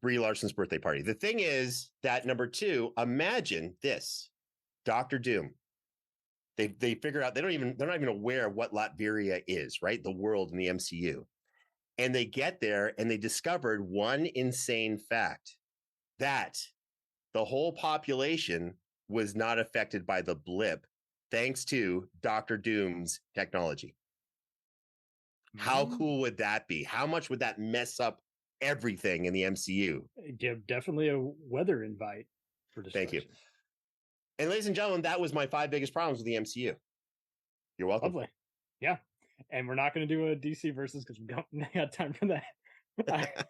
Brie Larson's birthday party. The thing is that number 2, imagine this, Dr. Doom. They figure out they're not even aware of what Latveria is, right? The world in the MCU. And they get there and they discovered one insane fact, that the whole population was not affected by the blip thanks to Dr. Doom's technology. How cool would that be? How much would that mess up everything in the MCU? Definitely a weather invite for destruction. Thank you. And ladies and gentlemen, that was my 5 biggest problems with the MCU. You're welcome. Lovely. Yeah. And we're not going to do a DC versus because we don't have time for that.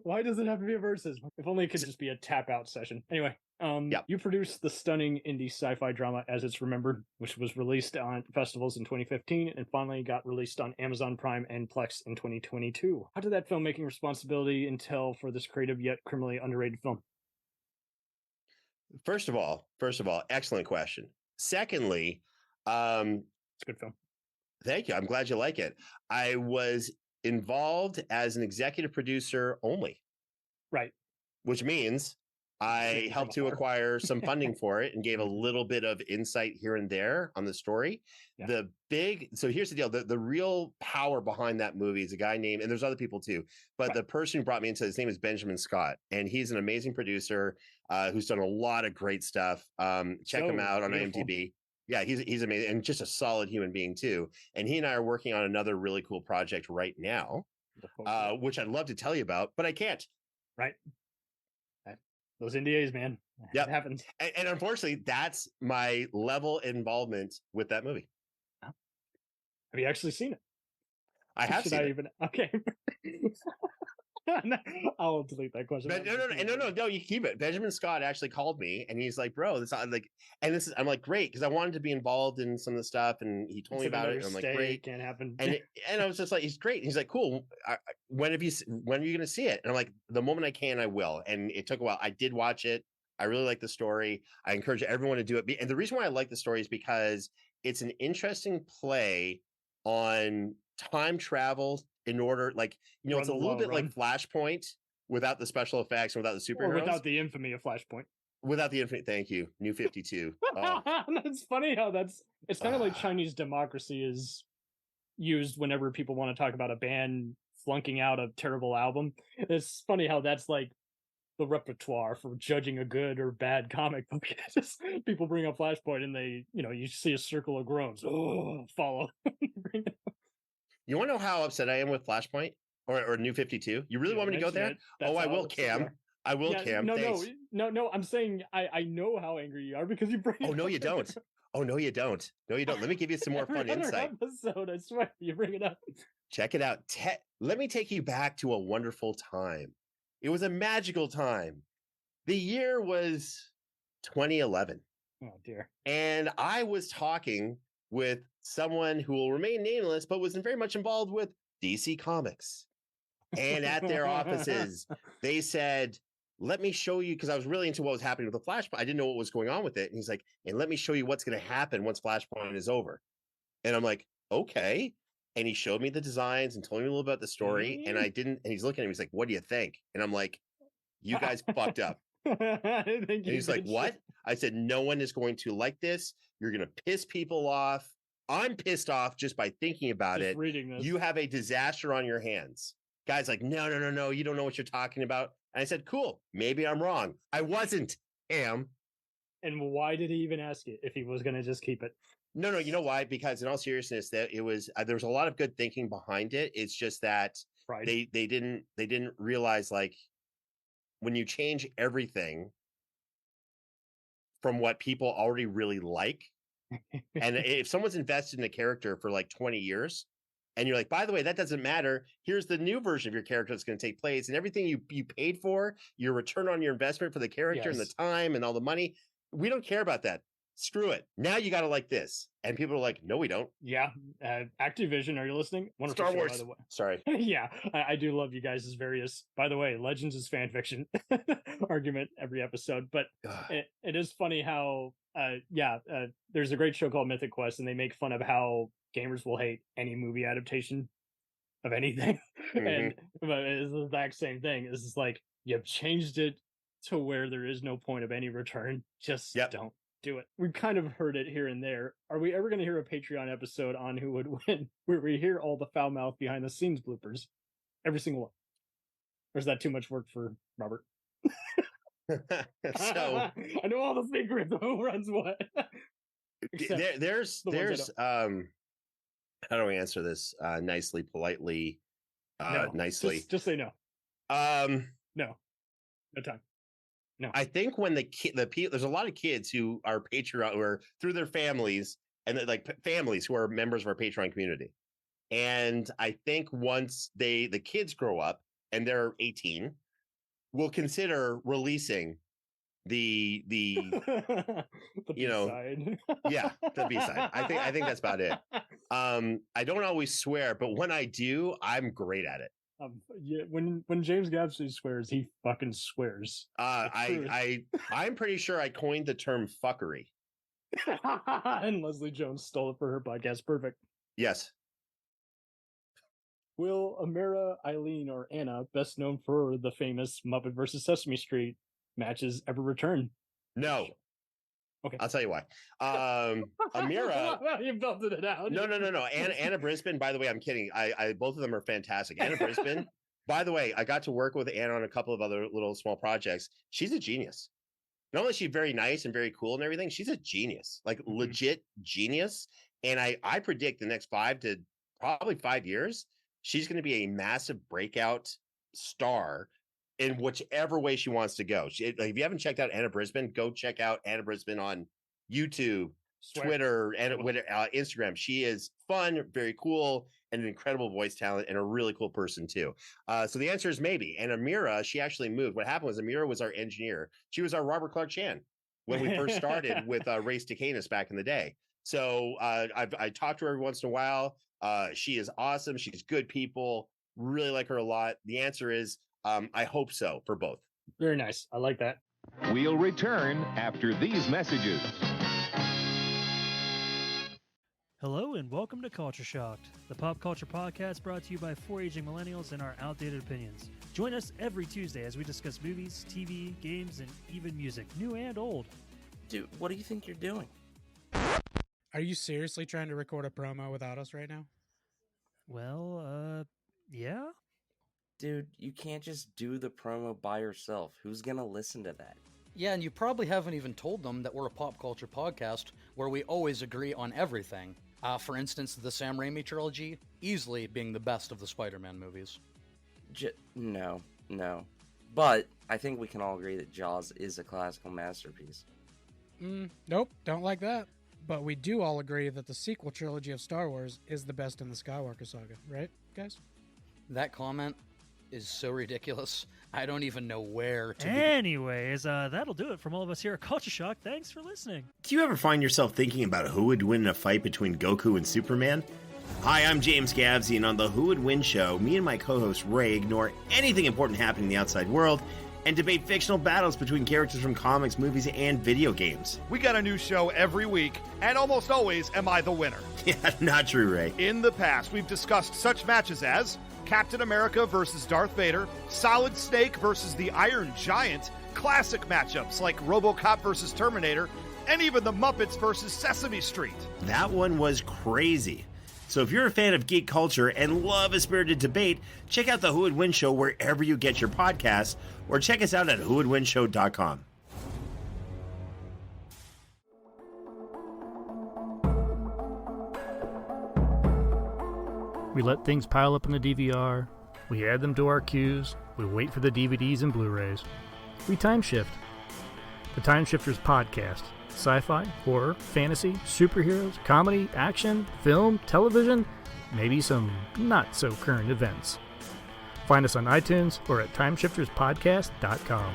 Why does it have to be a versus? If only it could just be a tap out session. Anyway, you produced the stunning indie sci-fi drama As It's Remembered, which was released on festivals in 2015 and finally got released on Amazon Prime and Plex in 2022. How did that filmmaking responsibility entail for this creative yet criminally underrated film? First of all, excellent question. Secondly, it's a good film. Thank you. I'm glad you like it. I was involved as an executive producer only. Right. Which means I helped to acquire some funding for it and gave a little bit of insight here and there on the story. Yeah. So here's the deal. The real power behind that movie is a guy named, and there's other people too, but the person who brought me into his name is Benjamin Scott. And he's an amazing producer who's done a lot of great stuff. Check him out on IMDb. Yeah, he's amazing and just a solid human being too. And he and I are working on another really cool project right now, which I'd love to tell you about, but I can't. Right. Those NDAs, man. Yeah, it happens. And unfortunately, that's my level of involvement with that movie. Have you actually seen it? I have seen it. Okay. I'll delete that question. No, you keep it. Benjamin Scott actually called me and he's like, bro, this is like, and this is, I'm like, great, because I wanted to be involved in some of the stuff, and he told me about it. And I'm like, great, can't happen. And I was just like, he's great. And he's like, cool. When are you going to see it? And I'm like, the moment I can, I will. And it took a while. I did watch it. I really like the story. I encourage everyone to do it. And the reason why I like the story is because it's an interesting play on time travel in order, like, you know, it's a little bit like Flashpoint without the special effects and without the superheroes. Or without the infamy of Flashpoint. Without the infamy, thank you. New 52. Oh. That's funny how it's kind of like Chinese democracy is used whenever people want to talk about a band flunking out a terrible album. It's funny how that's like the repertoire for judging a good or bad comic book. Just people bring up Flashpoint and they, you know, you see a circle of groans. Oh, follow. You want to know how upset I am with Flashpoint or New 52? You really want me to go there? I will, Cam. I will, Cam. No. I'm saying I know how angry you are because you bring it up. No, you don't. Oh, no, you don't. No, you don't. Let me give you some more fun insight. Episode, I swear, you bring it up. Check it out. Let me take you back to a wonderful time. It was a magical time. The year was 2011. Oh, dear. And I was talking with someone who will remain nameless, but was very much involved with DC Comics. And at their offices, they said, let me show you, because I was really into what was happening with the Flashpoint. I didn't know what was going on with it. And he's like, and let me show you what's going to happen once Flashpoint is over. And I'm like, okay. And he showed me the designs and told me a little about the story. And I didn't, and he's looking at me, he's like, what do you think? And I'm like, you guys fucked up. And he's like, what? I said, no one is going to like this. You're going to piss people off. I'm pissed off just by thinking about it. Reading this. You have a disaster on your hands. Guy's like, no. You don't know what you're talking about. And I said, cool. Maybe I'm wrong. I wasn't, Am. And why did he even ask it if he was going to just keep it? No. You know why? Because in all seriousness, that it was there was a lot of good thinking behind it. It's just that they didn't realize, like, when you change everything from what people already really like, and if someone's invested in a character for like 20 years, and you're like, by the way, that doesn't matter. Here's the new version of your character that's going to take place, and everything you paid for, your return on your investment for the character and the time and all the money, we don't care about that. Screw it. Now you got to like this. And people are like, no, we don't. Yeah. Activision, are you listening? Wonderful Star Wars. By the way. Sorry. Yeah. I do love you guys' various, by the way, Legends is fan fiction argument every episode. But it is funny how, there's a great show called Mythic Quest, and they make fun of how gamers will hate any movie adaptation of anything. And it's the exact same thing. It's just like, you've changed it to where there is no point of any return. Just don't do it. We've kind of heard it here and there. Are we ever going to hear a Patreon episode on Who Would Win where we hear all the foul mouth behind the scenes bloopers? Every single one. Or is that too much work for Robert? So I know all the secrets of who runs what. There's how do I answer this nicely, politely, nicely? Just say no. No time. No. I think when there's a lot of kids who are Patreon, who are through their families, and like families who are members of our Patreon community. And I think once the kids grow up and they're 18, we'll consider releasing the B-side. The B-side. I think that's about it. I don't always swear, but when I do, I'm great at it. When James Gavsie swears, he fucking swears. I'm pretty sure I coined the term fuckery. And Leslie Jones stole it for her podcast. Perfect. Yes. Will Amira, Eileen, or Anna, best known for the famous Muppet vs. Sesame Street, matches ever return. No. Okay. I'll tell you why. Amira. You belted it out. No. Anna Brisbane, by the way, I'm kidding. I both of them are fantastic. Anna Brisbane, by the way, I got to work with Anna on a couple of other little small projects. She's a genius. Not only is she very nice and very cool and everything, she's a genius, like legit genius. And I predict the next 5 to probably 5 years, she's going to be a massive breakout star in whichever way she wants to go. Like, if you haven't checked out Anna Brisbane, go check out Anna Brisbane on YouTube, Twitter, and Instagram. She is fun, very cool, and an incredible voice talent, and a really cool person too. So the answer is maybe. And Amira, she actually moved. What happened was Amira was our engineer. She was our Robert Clark Chan when we first started with Race to Canis back in the day. So I talked to her every once in a while. She is awesome. She's good people. Really like her a lot. The answer is I hope so for both. Very nice. I like that. We'll return after these messages. Hello and welcome to Culture Shocked, the pop culture podcast brought to you by 4 aging millennials and our outdated opinions. Join us every Tuesday as we discuss movies, TV, games, and even music, new and old. Dude, what do you think you're doing? Are you seriously trying to record a promo without us right now? Well, yeah. Dude, you can't just do the promo by yourself. Who's gonna listen to that? Yeah, and you probably haven't even told them that we're a pop culture podcast where we always agree on everything. For instance, the Sam Raimi trilogy, easily being the best of the Spider-Man movies. No. But I think we can all agree that Jaws is a classical masterpiece. Nope, don't like that. But we do all agree that the sequel trilogy of Star Wars is the best in the Skywalker saga, right, guys? That comment is so ridiculous. I don't even know where to Anyways, that'll do it from all of us here at Culture Shock. Thanks for listening. Do you ever find yourself thinking about who would win in a fight between Goku and Superman? Hi, I'm James Gavsie, and on the Who Would Win show, me and my co-host Ray ignore anything important happening in the outside world and debate fictional battles between characters from comics, movies, and video games. We got a new show every week, and almost always am I the winner. Yeah, not true, Ray. In the past, we've discussed such matches as Captain America versus Darth Vader, Solid Snake versus the Iron Giant, classic matchups like RoboCop versus Terminator, and even the Muppets versus Sesame Street. That one was crazy. So if you're a fan of geek culture and love a spirited debate, check out the Who Would Win show wherever you get your podcasts, or check us out at whowouldwinshow.com. We let things pile up in the DVR. We add them to our queues. We wait for the DVDs and Blu-rays. We time shift. The Time Shifters Podcast. Sci-fi, horror, fantasy, superheroes, comedy, action, film, television, maybe some not-so-current events. Find us on iTunes or at timeshifterspodcast.com.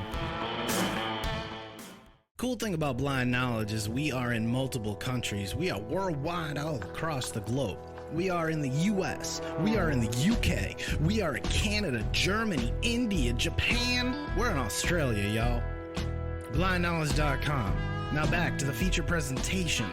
Cool thing about Blind Knowledge is we are in multiple countries. We are worldwide all across the globe. We are in the US, we are in the UK, we are in Canada, Germany, India, Japan. We're in Australia, y'all. BlindKnowledge.com. Now back to the feature presentation.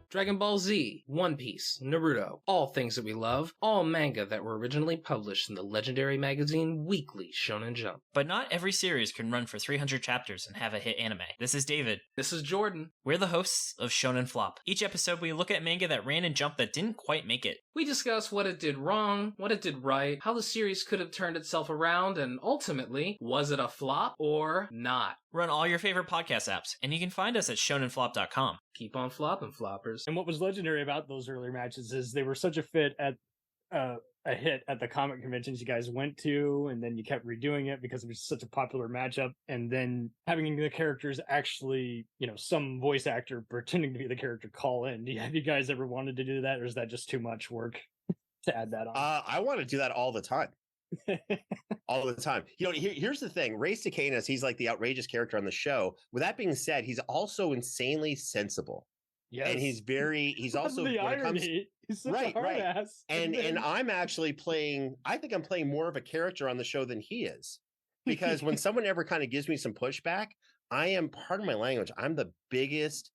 Dragon Ball Z, One Piece, Naruto, all things that we love, all manga that were originally published in the legendary magazine Weekly Shonen Jump. But not every series can run for 300 chapters and have a hit anime. This is David. This is Jordan. We're the hosts of Shonen Flop. Each episode we look at manga that ran in Jump that didn't quite make it. We discuss what it did wrong, what it did right, how the series could have turned itself around, and ultimately, was it a flop or not? Run all your favorite podcast apps, and you can find us at shonenflop.com. Keep on flopping, floppers. And what was legendary about those earlier matches is they were such a hit at the comic conventions you guys went to, and then you kept redoing it because it was such a popular matchup, and then having the characters actually, some voice actor pretending to be the character call in. Have you guys ever wanted to do that, or is that just too much work to add that on? I want to do that all the time. All the time. Here's the thing. Race to Canis, he's like the outrageous character on the show. With that being said, he's also insanely sensible. Yes. And he's also the irony. He's such a hard ass. And I'm actually I think I'm playing more of a character on the show than he is. Because when someone ever kind of gives me some pushback, I am, pardon my language, I'm the biggest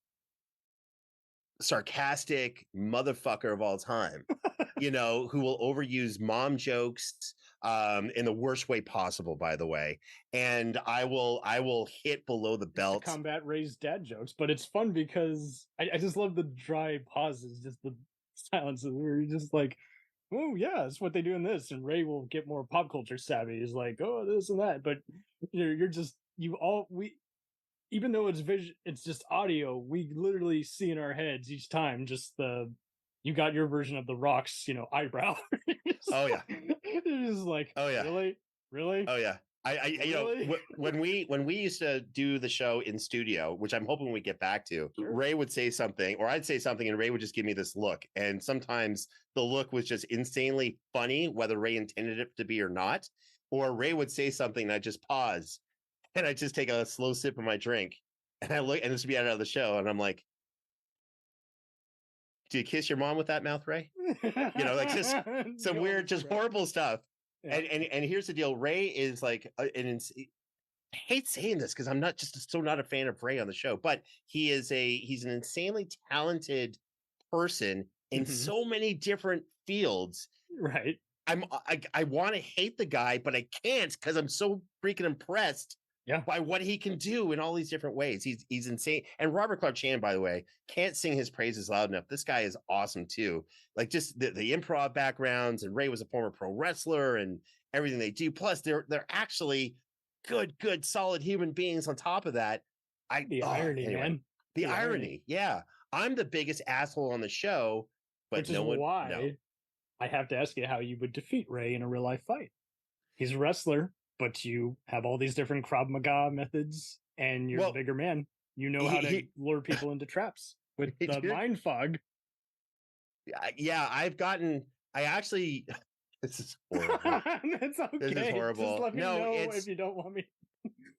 sarcastic motherfucker of all time. who will overuse mom jokes in the worst way possible, by the way. And I will hit below the belt. To combat Ray's dad jokes, but it's fun because I just love the dry pauses, just the silences where you're just like, oh yeah, that's what they do in this, and Ray will get more pop culture savvy. He's like, oh, this and that, but you're just even though it's just audio, we literally see in our heads each time just you got your version of the Rock's eyebrow. Oh yeah, it's just like, oh yeah, really. Oh yeah. Really? When we used to do the show in studio, which I'm hoping we get back to, sure. Ray would say something, or I'd say something, and Ray would just give me this look. And sometimes the look was just insanely funny, whether Ray intended it to be or not. Or Ray would say something, and I'd just pause, and I'd just take a slow sip of my drink, and I look, and this would be out of the show, and I'm like, "Do you kiss your mom with that mouth, Ray?" Like just some weird, just horrible stuff. Yeah. And here's the deal. Ray is like I hate saying this because I'm not a fan of Ray on the show, but he's an insanely talented person in so many different fields. Right. I want to hate the guy, but I can't because I'm so freaking impressed by what he can do in all these different ways. He's insane. And Robert Clark Chan, by the way, can't sing his praises loud enough. This guy is awesome too. Like just the improv backgrounds, and Ray was a former pro wrestler, and everything they do. Plus, they're actually good, solid human beings on top of that. Irony, man. The irony. Yeah. I'm the biggest asshole on the show, but which is why I have to ask you how you would defeat Ray in a real life fight. He's a wrestler, but you have all these different Krav Maga methods, and you're a bigger man. You know how to lure people into traps with the mind fog. Yeah, this is horrible. That's okay. This is horrible. Just let me know if you don't want me.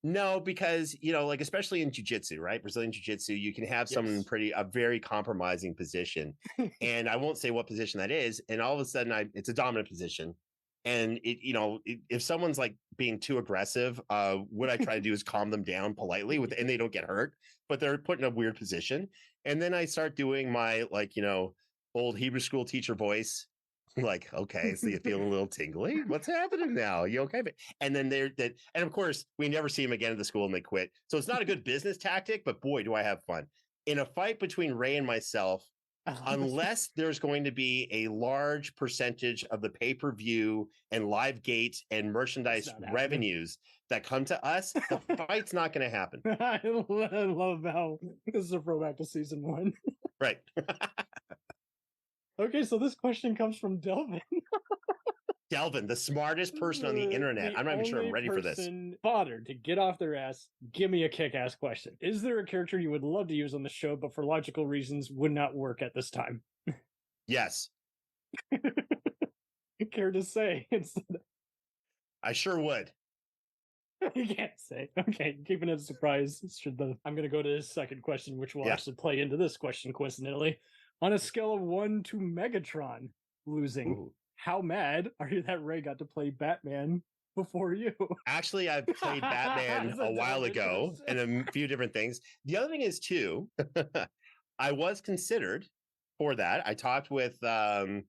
No, because like especially in jiu-jitsu, right? Brazilian jiu-jitsu, you can have someone in a very compromising position. And I won't say what position that is, and all of a sudden it's a dominant position. And if someone's like being too aggressive, what I try to do is calm them down politely and they don't get hurt, but they're put in a weird position. And then I start doing my old Hebrew school teacher voice. Like, okay, so you feel a little tingly. What's happening now? You okay? And then and of course, we never see him again at the school and they quit. So it's not a good business tactic, but boy, do I have fun. In a fight between Ray and myself, unless there's going to be a large percentage of the pay-per-view and live gate and merchandise revenues that come to us, the fight's not going to happen. I love how this is a throwback to season 1. Right. Okay, so this question comes from Delvin. Delvin, the smartest person on the internet. I'm not even sure I'm ready for this. Bothered to get off their ass. Give me a kick-ass question. Is there a character you would love to use on the show, but for logical reasons would not work at this time? Yes. Care to say? I sure would. You can't say. Okay, keeping it a surprise. I'm going to go to his second question, which will actually play into this question, coincidentally. On a scale of 1 to Megatron losing, Ooh. How mad are you that Ray got to play Batman before you? Actually, I've played Batman a while ago and a few different things. The other thing is, too, I was considered for that. I talked with Matthew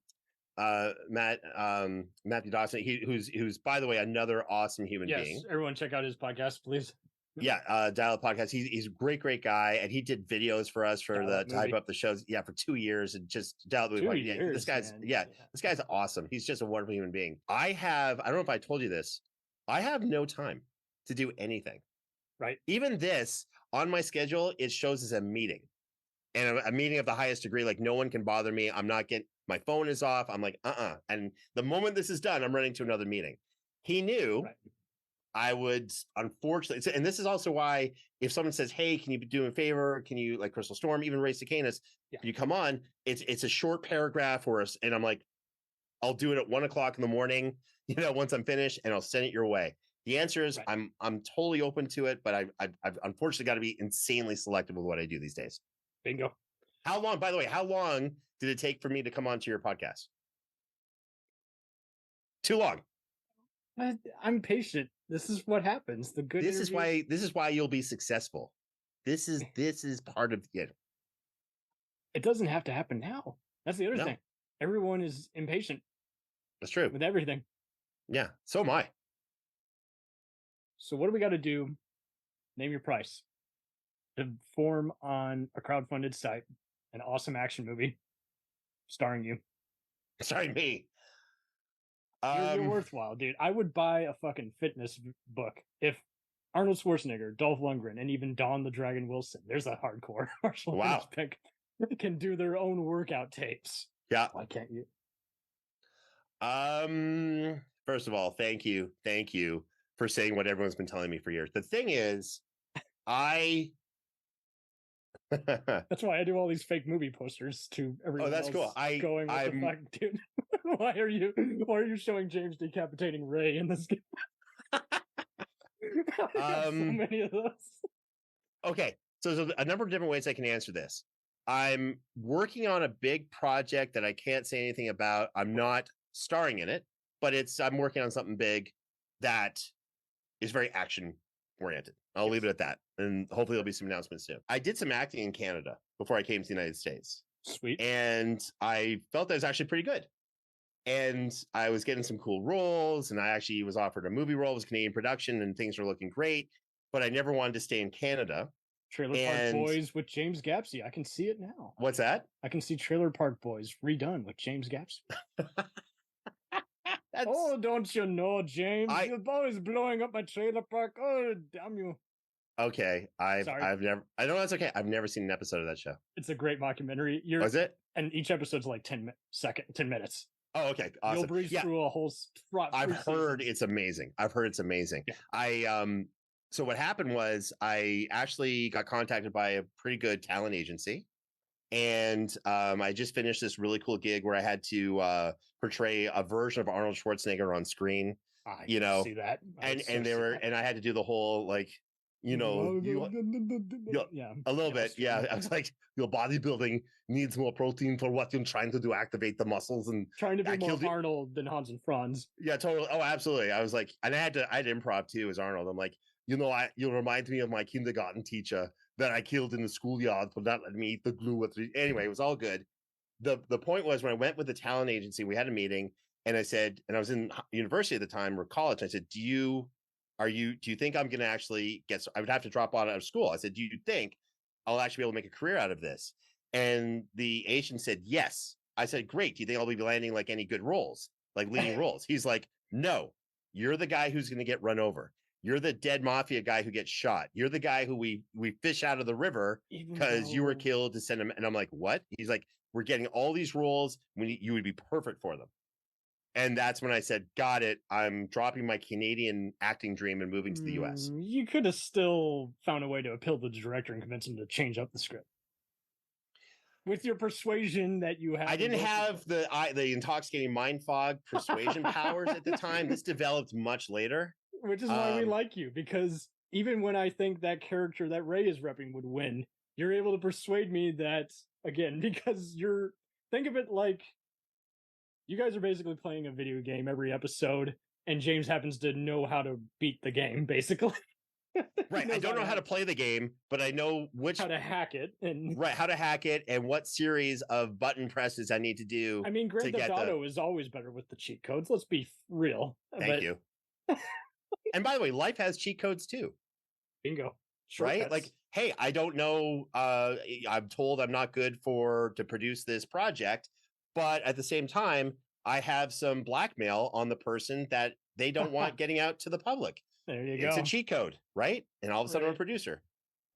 Dawson, who's, by the way, another awesome human being. Yes, everyone check out his podcast, please. Yeah, Dial Up Podcast. He's a great guy, and he did videos for us to hype up the shows. Yeah, for 2 years, and just Dial Up Movie. Yeah, this guy's this guy's awesome. He's just a wonderful human being. I don't know if I told you this. I have no time to do anything. Right. Even this on my schedule, it shows as a meeting, and a meeting of the highest degree. Like no one can bother me. I'm not getting my phone is off. I'm like And the moment this is done, I'm running to another meeting. He knew. Right. I would, unfortunately, and this is also why if someone says, hey, can you do me a favor? Can you, like Crystal Storm, even Ray Cicanis, can you come on? It's a short paragraph for us. And I'm like, I'll do it at 1:00 in the morning, once I'm finished, and I'll send it your way. The answer is I'm totally open to it, but I've unfortunately got to be insanely selective with what I do these days. Bingo. By the way, how long did it take for me to come onto your podcast? Too long. I'm patient. This is what happens. This is why you'll be successful. This is part of it. It doesn't have to happen now. That's the other thing. Everyone is impatient. That's true. With everything. Yeah, so am I. So what do we got to do? Name your price. To form on a crowdfunded site an awesome action movie starring you. Starring me. You're worthwhile, dude. I would buy a fucking fitness book if Arnold Schwarzenegger, Dolph Lundgren, and even Dawn the Dragon Wilson, there's a hardcore martial arts pick, can do their own workout tapes. Yeah. Why can't you? First of all, thank you for saying what everyone's been telling me for years. The thing is, That's why I do all these fake movie posters to everyone. Oh, that's cool. Going, what the fuck, dude? Why are you showing James decapitating Ray in this game? So many of those. Okay, so there's a number of different ways I can answer this. I'm working on a big project that I can't say anything about. I'm not starring in it, but I'm working on something big that is very action oriented. I'll leave it at that. And hopefully there'll be some announcements soon. I did some acting in Canada before I came to the United States. Sweet. And I felt that was actually pretty good. And I was getting some cool roles, and I actually was offered a movie role. It was Canadian production, and things were looking great. But I never wanted to stay in Canada. Trailer Park Boys with James Gavsie. I can see it now. What's that? I can see Trailer Park Boys redone with James Gavsie. Oh, don't you know, James? You're always blowing up my trailer park. Oh, damn you. Okay. I know that's okay. I've never seen an episode of that show. It's a great mockumentary. Was it? And each episode's like 10 minutes. Oh, okay. Awesome. You'll breeze through a whole I've heard it's amazing. Yeah. So what happened was I actually got contacted by a pretty good talent agency. And I just finished this really cool gig where I had to portray a version of Arnold Schwarzenegger on screen. I see that. And I had to do the whole yeah, a little bit. Yeah, I was like, your bodybuilding needs more protein for what you're trying to do, activate the muscles, and trying to be more Arnold than Hans and Franz. Yeah, totally. Oh, absolutely. I was like, and I had improv too as Arnold. I'm like, you remind me of my kindergarten teacher that I killed in the schoolyard for not letting me eat the glue. Anyway, it was all good. The point was when I went with the talent agency, we had a meeting, and I said, and I was in university at the time or college. I said, do you think I'm going to actually I would have to drop out of school. I said, do you think I'll actually be able to make a career out of this? And the agent said, yes. I said, great. Do you think I'll be landing like any good roles, like leading roles? He's like, no, you're the guy who's going to get run over. You're the dead mafia guy who gets shot. You're the guy who we fish out of the river because you were killed to send him. And I'm like, what? He's like, we're getting all these roles. You would be perfect for them. And that's when I said, got it. I'm dropping my Canadian acting dream and moving to the US. You could have still found a way to appeal to the director and convince him to change up the script. With your persuasion that you have. I didn't have the intoxicating mind fog persuasion powers at the time. This developed much later. Which is why we like you, because even when I think that character that Ray is repping would win, you're able to persuade me that, again, because think of it like you guys are basically playing a video game every episode, and James happens to know how to beat the game, basically. Right. I don't know how to play the game, but I know how to hack it. How to hack it and what series of button presses I need to do. I mean, Grand Theft Auto is always better with the cheat codes. Let's be real. Thank you. And by the way, life has cheat codes too. Bingo. Shortcuts. Right? Like, hey, I don't know. I'm told I'm not good to produce this project, but at the same time, I have some blackmail on the person that they don't want getting out to the public. There you go. It's a cheat code, right? And all of a sudden, I'm a producer.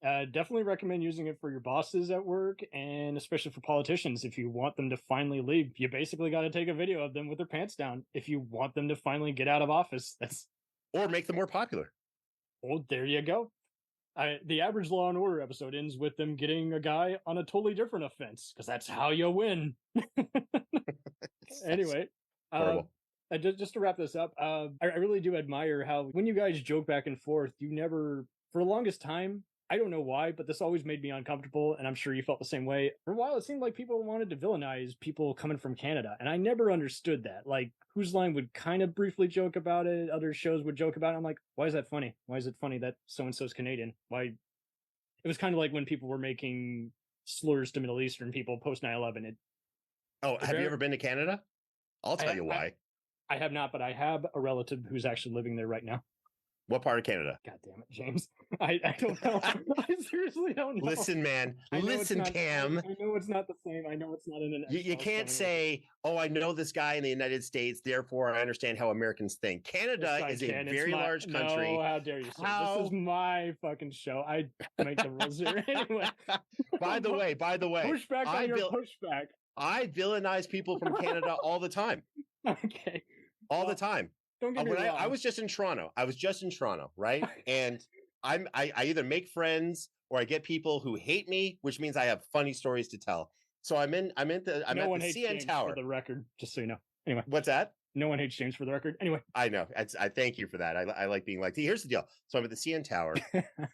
Definitely recommend using it for your bosses at work, and especially for politicians. If you want them to finally leave, you basically got to take a video of them with their pants down. If you want them to finally get out of office, or make them more popular. Oh, there you go. The average Law and Order episode ends with them getting a guy on a totally different offense, because that's how you win. Anyway, just to wrap this up, I really do admire how when you guys joke back and forth, you never, for the longest time, I don't know why, but this always made me uncomfortable, and I'm sure you felt the same way. For a while, it seemed like people wanted to villainize people coming from Canada, and I never understood that. Like, Whose Line would kind of briefly joke about it, other shows would joke about it. I'm like, why is that funny? Why is it funny that so-and-so's Canadian? Why? It was kind of like when people were making slurs to Middle Eastern people post 9/11. Oh, have you ever been to Canada? I'll tell you why. I have not, but I have a relative who's actually living there right now. What part of Canada? God damn it, James. I don't know. I seriously don't know. Listen, man. Listen, Cam. I know it's not the same. I know it's not in an You can't say, oh, I know this guy in the United States, therefore I understand how Americans think. Canada is a very large country. No, how dare you, sir? This is my fucking show. I make the rules here. Anyway. By the way, pushback on your pushback. I villainize people from Canada all the time. Okay. All the time. Don't get me wrong. I was just in Toronto. Right? And I either make friends or I get people who hate me, which means I have funny stories to tell. So I'm at the CN Tower. For the record, just so you know. Anyway. What's that? No one hates James, for the record. Anyway. I know. I thank you for that. I like being liked. Here's the deal. So I'm at the CN Tower.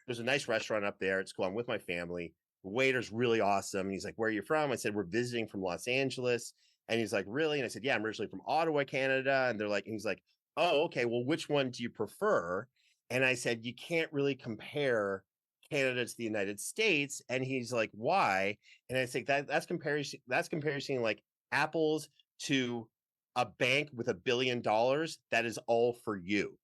There's a nice restaurant up there. It's cool. I'm with my family. The waiter's really awesome. He's like, where are you from? I said, we're visiting from Los Angeles. And he's like, really? And I said, yeah, I'm originally from Ottawa, Canada. And he's like, oh, okay. Well, which one do you prefer? And I said, you can't really compare Canada to the United States. And he's like, why? And I said, that's comparison like apples to a bank with $1 billion. That is all for you.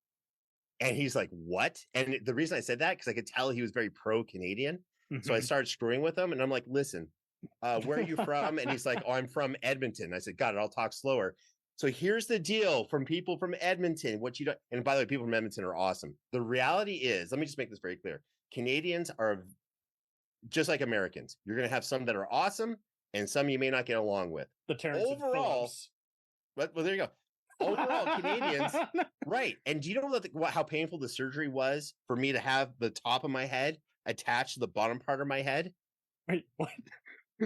And he's like, what? And the reason I said that, because I could tell he was very pro-Canadian. So I started screwing with him and I'm like, listen, where are you from? And he's like, oh, I'm from Edmonton. I said, got it. I'll talk slower. So here's the deal from people from Edmonton. What you don't, and by the way, people from Edmonton are awesome. The reality is, let me just make this very clear. Canadians are just like Americans. You're going to have some that are awesome and some you may not get along with. The Terrence overall, well, there you go. Overall, Canadians, right. And do you know how painful the surgery was for me to have the top of my head attached to the bottom part of my head? Wait, what?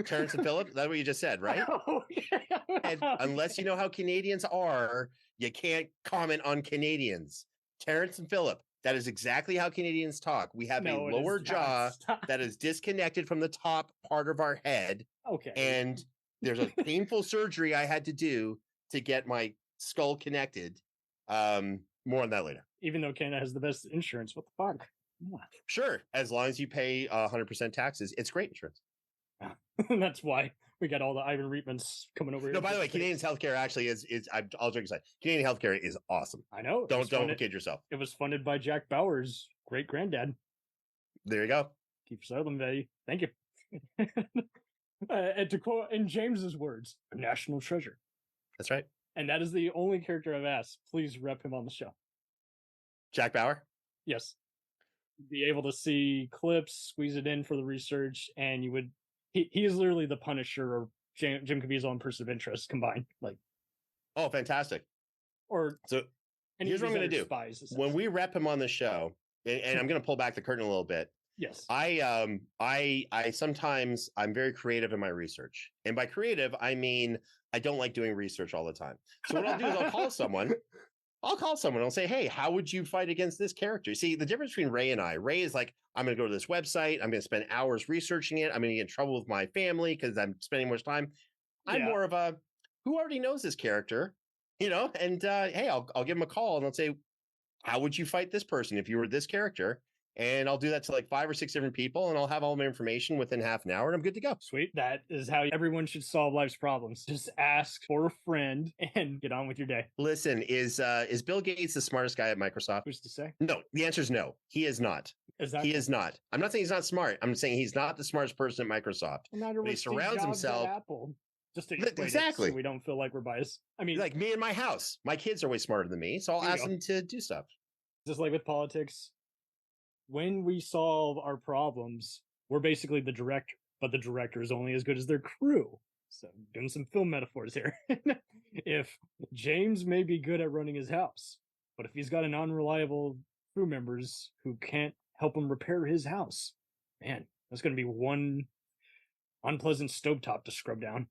Terrence and Phillip, that's what you just said, right? And unless you know how Canadians are, you can't comment on Canadians. Terrence and Phillip, that is exactly how Canadians talk. We have a lower jaw that is disconnected from the top part of our head. Okay. And there's a painful surgery I had to do to get my skull connected. More on that later. Even though Canada has the best insurance, what the fuck? Yeah. Sure, as long as you pay 100% taxes, it's great insurance. That's why we got all the Ivan Reitmans coming over here. No, by the way, Canadian healthcare actually is I'll joke aside. Canadian healthcare is awesome. I know. Don't kid yourself. It was funded by Jack Bauer's great granddad. There you go. Keep Sutherland value. Thank you. And to quote in James's words, a national treasure. That's right. And that is the only character I've asked. Please rep him on the show. Jack Bauer? Yes. Be able to see clips, squeeze it in for the research, and you would. He is literally the Punisher or Jim Caviezel and Person of Interest combined. Like, oh, fantastic! Or so here's what I'm going to do. When we rep him on the show, and I'm going to pull back the curtain a little bit. Yes. I sometimes I'm very creative in my research, and by creative I mean I don't like doing research all the time. So what I'll do is I'll call someone. I'll say, hey, how would you fight against this character? See, the difference between Ray and Ray is like, I'm going to go to this website. I'm going to spend hours researching it. I'm going to get in trouble with my family because I'm spending much time. I'm more of a, who already knows this character, and hey, I'll give him a call and I'll say, how would you fight this person if you were this character? And I'll do that to like 5 or 6 different people and I'll have all my information within half an hour and I'm good to go. Sweet. That is how everyone should solve life's problems. Just ask for a friend and get on with your day. Listen, is Bill Gates the smartest guy at Microsoft? Who's to say? No, the answer is no. He is not. He is not. I'm not saying he's not smart. I'm saying he's not the smartest person at Microsoft. But he surrounds himself. Apple. Just to exactly. So we don't feel like we're biased. I mean, like me and my house. My kids are way smarter than me, so I'll ask them to do stuff. Just like with politics. When we solve our problems, we're basically the director, but the director is only as good as their crew. So doing some film metaphors here. If James may be good at running his house, but if he's got an unreliable crew members who can't help him repair his house, man, that's going to be one unpleasant stovetop to scrub down.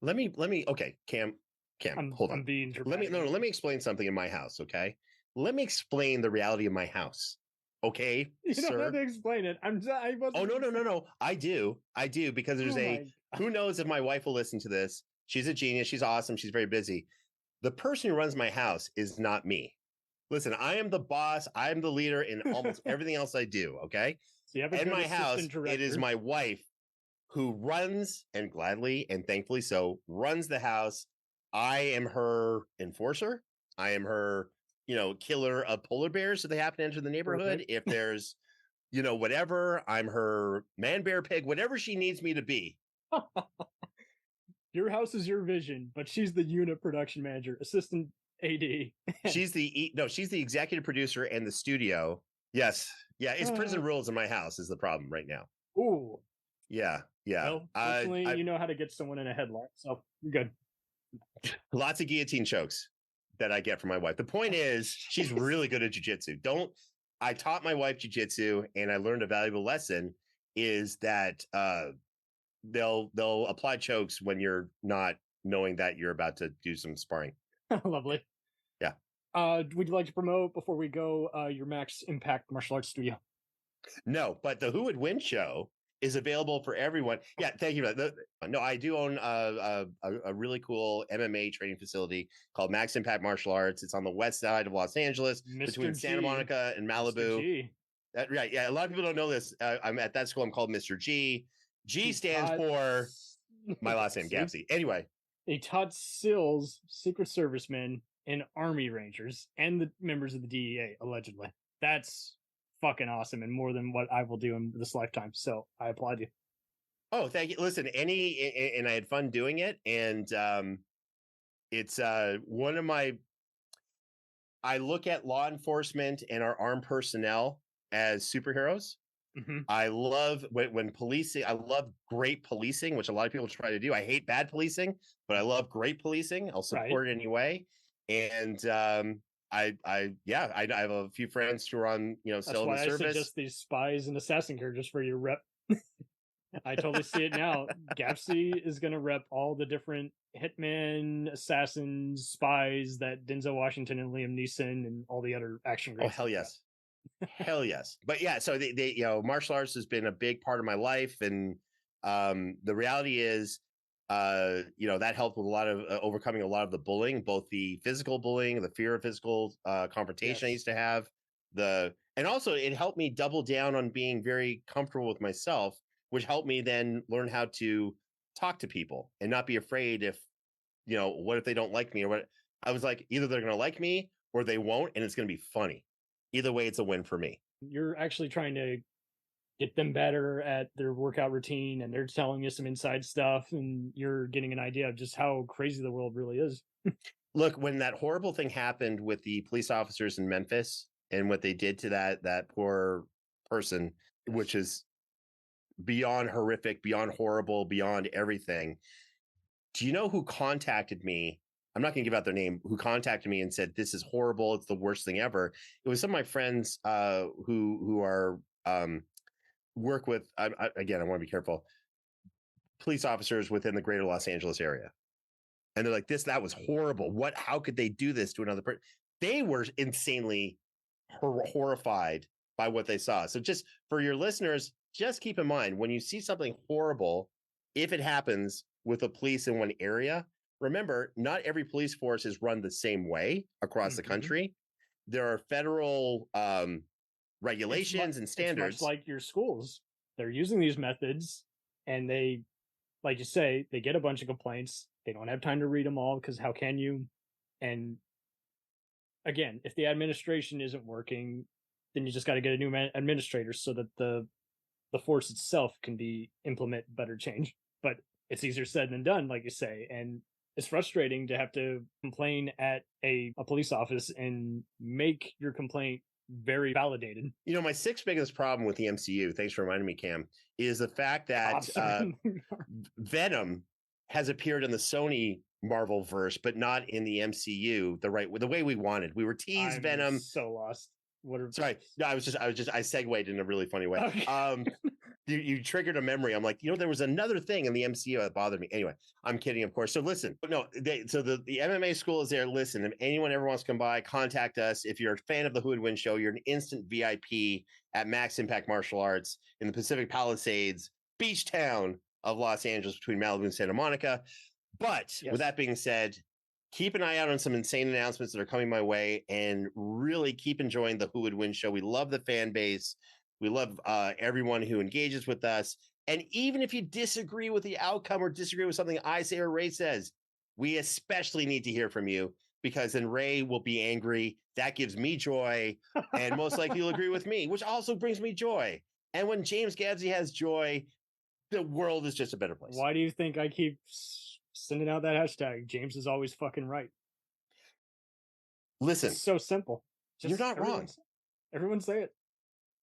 Let me, okay, Cam, hold on. I'm being let me explain something in my house, okay? Let me explain the reality of my house. Okay, you don't have to explain it. Oh, no. I do because there's who knows if my wife will listen to this. She's a genius. She's awesome. She's very busy. The person who runs my house is not me. Listen, I am the boss. I am the leader in almost everything else I do. Okay. So in my house, it is my wife who runs, and gladly and thankfully so, runs the house. I am her enforcer. I am her, killer of polar bears. So they happen to enter the neighborhood. Perfect. If there's, whatever, I'm her man, bear, pig, whatever she needs me to be. Your house is your vision, but she's the unit production manager, assistant AD. She's the executive producer and the studio. Yes. Yeah. It's prison rules in my house is the problem right now. Ooh. Yeah. Yeah. Well, fortunately, you know how to get someone in a headlock, so you're good. Lots of guillotine chokes that I get from my wife. The point is, she's really good at jujitsu. I taught my wife jujitsu, and I learned a valuable lesson: is that they'll apply chokes when you're not knowing that you're about to do some sparring. Lovely. Yeah. Would you like to promote before we go your Max Impact Martial Arts Studio? No, but the Who Would Win show is available for everyone. Yeah, thank you. No, I do own a really cool MMA training facility called Max Impact Martial Arts. It's on the west side of Los Angeles, between Santa Monica and Malibu. Right, yeah. A lot of people don't know this. I'm at that school. I'm called Mr. G. G stands for my last name, Gavsie. Anyway, they taught SEALs, Secret Servicemen, and Army Rangers, and the members of the DEA, allegedly. That's fucking awesome, and more than what I will do in this lifetime. So I applaud you. Oh, thank you. Listen, and I had fun doing it, and it's one of my. I look at law enforcement and our armed personnel as superheroes. Mm-hmm. I love when policing. I love great policing, which a lot of people try to do. I hate bad policing, but I love great policing. I'll support it anyway. And I have a few friends who are on, still in the service. That's why I suggest these spies and assassin characters for your rep. I totally see it now. Gavsie is going to rep all the different hitmen, assassins, spies that Denzel Washington and Liam Neeson and all the other action greats. Oh, hell yes. Hell yes. But yeah, so they martial arts has been a big part of my life. And the reality is, that helped with a lot of overcoming a lot of the bullying, both the physical bullying, the fear of physical confrontation I used to have, and also it helped me double down on being very comfortable with myself, which helped me then learn how to talk to people and not be afraid if, what if they don't like me or what. I was like, either they're going to like me or they won't, and it's going to be funny. Either way, it's a win for me. You're actually trying to get them better at their workout routine, and they're telling you some inside stuff, and you're getting an idea of just how crazy the world really is. Look, when that horrible thing happened with the police officers in Memphis and what they did to that poor person, which is beyond horrific, beyond horrible, beyond everything. Do you know who contacted me? I'm not going to give out their name, who contacted me and said, this is horrible. It's the worst thing ever. It was some of my friends who are work with, again, I want to be careful, police officers within the greater Los Angeles area. And they're like, that was horrible. How could they do this to another person? They were insanely horrified by what they saw. So just for your listeners, just keep in mind, when you see something horrible, if it happens with the police in one area, remember, not every police force is run the same way across the country. There are federal regulations and standards. It's much like your schools. They're using these methods, and they, like you say, they get a bunch of complaints. They don't have time to read them all, because how can you? And again, if the administration isn't working, then you just got to get a new administrator so that the force itself can implement better change. But it's easier said than done, like you say. And it's frustrating to have to complain at a police office and make your complaint very validated. My sixth biggest problem with the MCU, thanks for reminding me, Cam, is the fact that Venom has appeared in the Sony Marvel verse, but not in the MCU the way we wanted. We were teased Venom. So lost. Sorry. No, I segued in a really funny way. Okay. You triggered a memory. I'm like, there was another thing in the MCU that bothered me. Anyway, I'm kidding, of course. So listen, no, the MMA school is there. Listen, if anyone ever wants to come by, contact us. If you're a fan of the Who Would Win show, you're an instant VIP at Max Impact Martial Arts in the Pacific Palisades, beach town of Los Angeles, between Malibu and Santa Monica. But with that being said, keep an eye out on some insane announcements that are coming my way, and really keep enjoying the Who Would Win show. We love the fan base. We love everyone who engages with us. And even if you disagree with the outcome or disagree with something I say or Ray says, we especially need to hear from you, because then Ray will be angry. That gives me joy, and most likely you'll agree with me, which also brings me joy. And when James Gavsie has joy, the world is just a better place. Why do you think I keep sending out that hashtag? James is always fucking right. Listen, it's so simple. You're not wrong. Everyone say it.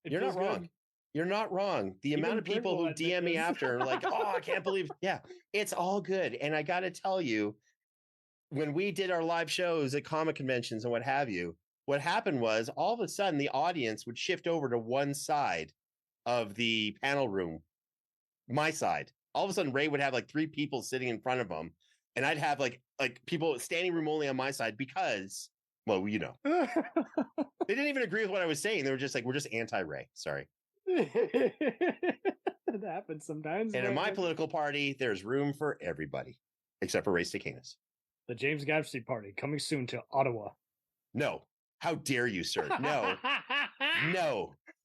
You're not wrong. You're not wrong. The amount of people who DM me after are like, oh, I can't believe. Yeah, it's all good. And I got to tell you, when we did our live shows at comic conventions and what have you, what happened was all of a sudden the audience would shift over to one side of the panel room, my side. All of a sudden, Ray would have like 3 people sitting in front of him, and I'd have like people standing room only on my side because, well, you know, they didn't even agree with what I was saying. They were just like, we're just anti-Ray. Sorry. It happens sometimes. And in my political party, there's room for everybody except for Ray Stacanis. The James Gavsie Party coming soon to Ottawa. No. How dare you, sir? No.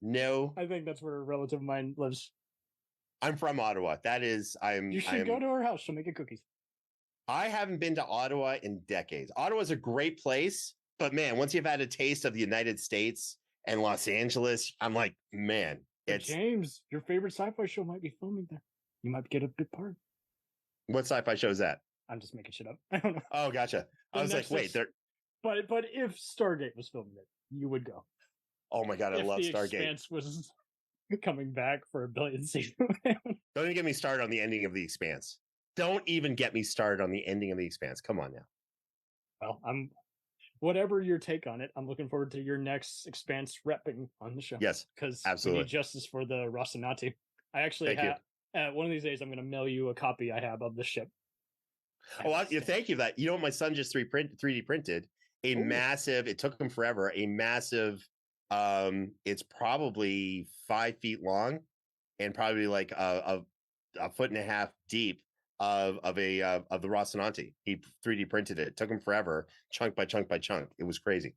No. I think that's where a relative of mine lives. I'm from Ottawa. That is, You should go to her house. She'll make you cookies. I haven't been to Ottawa in decades. Ottawa's a great place, but man, once you've had a taste of the United States and Los Angeles, I'm like, man, it's... James, your favorite sci-fi show might be filming there. You might get a big part. What sci-fi show is that? I'm just making shit up. I don't know. Oh, gotcha. I was like, wait, there... But if Stargate was filming it, you would go. Oh my God, I love Stargate. If The Expanse was coming back for a billion season. Don't even get me started on the ending of The Expanse. Don't even get me started on the ending of The Expanse. Come on now. Well, whatever your take on it, I'm looking forward to your next Expanse repping on the show. Yes, because absolutely. We need justice for the Rocinante. I actually have. One of these days, I'm going to mail you a copy I have of the ship. Oh, thank you for that. You know what? My son just 3D printed a massive. It took him forever. A massive. It's probably 5 feet long, and probably like a 1.5 feet deep of the Rocinante. He 3D printed it. It took him forever, chunk by chunk by chunk. It was crazy.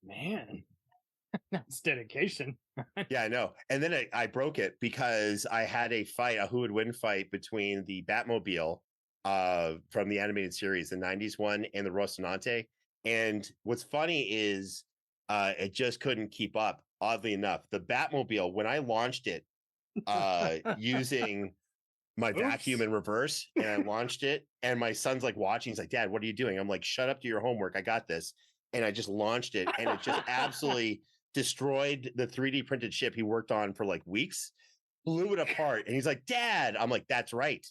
Man, that's dedication. Yeah, I know. And then I broke it because I had a who would win fight between the Batmobile from the animated series, the 90s one, and the Rocinante. And what's funny is it just couldn't keep up, oddly enough. The Batmobile, when I launched it using my vacuum in reverse, and I launched it, and my son's like watching. He's like, Dad, what are you doing? I'm like, shut up, do your homework. I got this. And I just launched it, and it just absolutely destroyed the 3D printed ship he worked on for like weeks, blew it apart. And he's like, Dad, I'm like, that's right.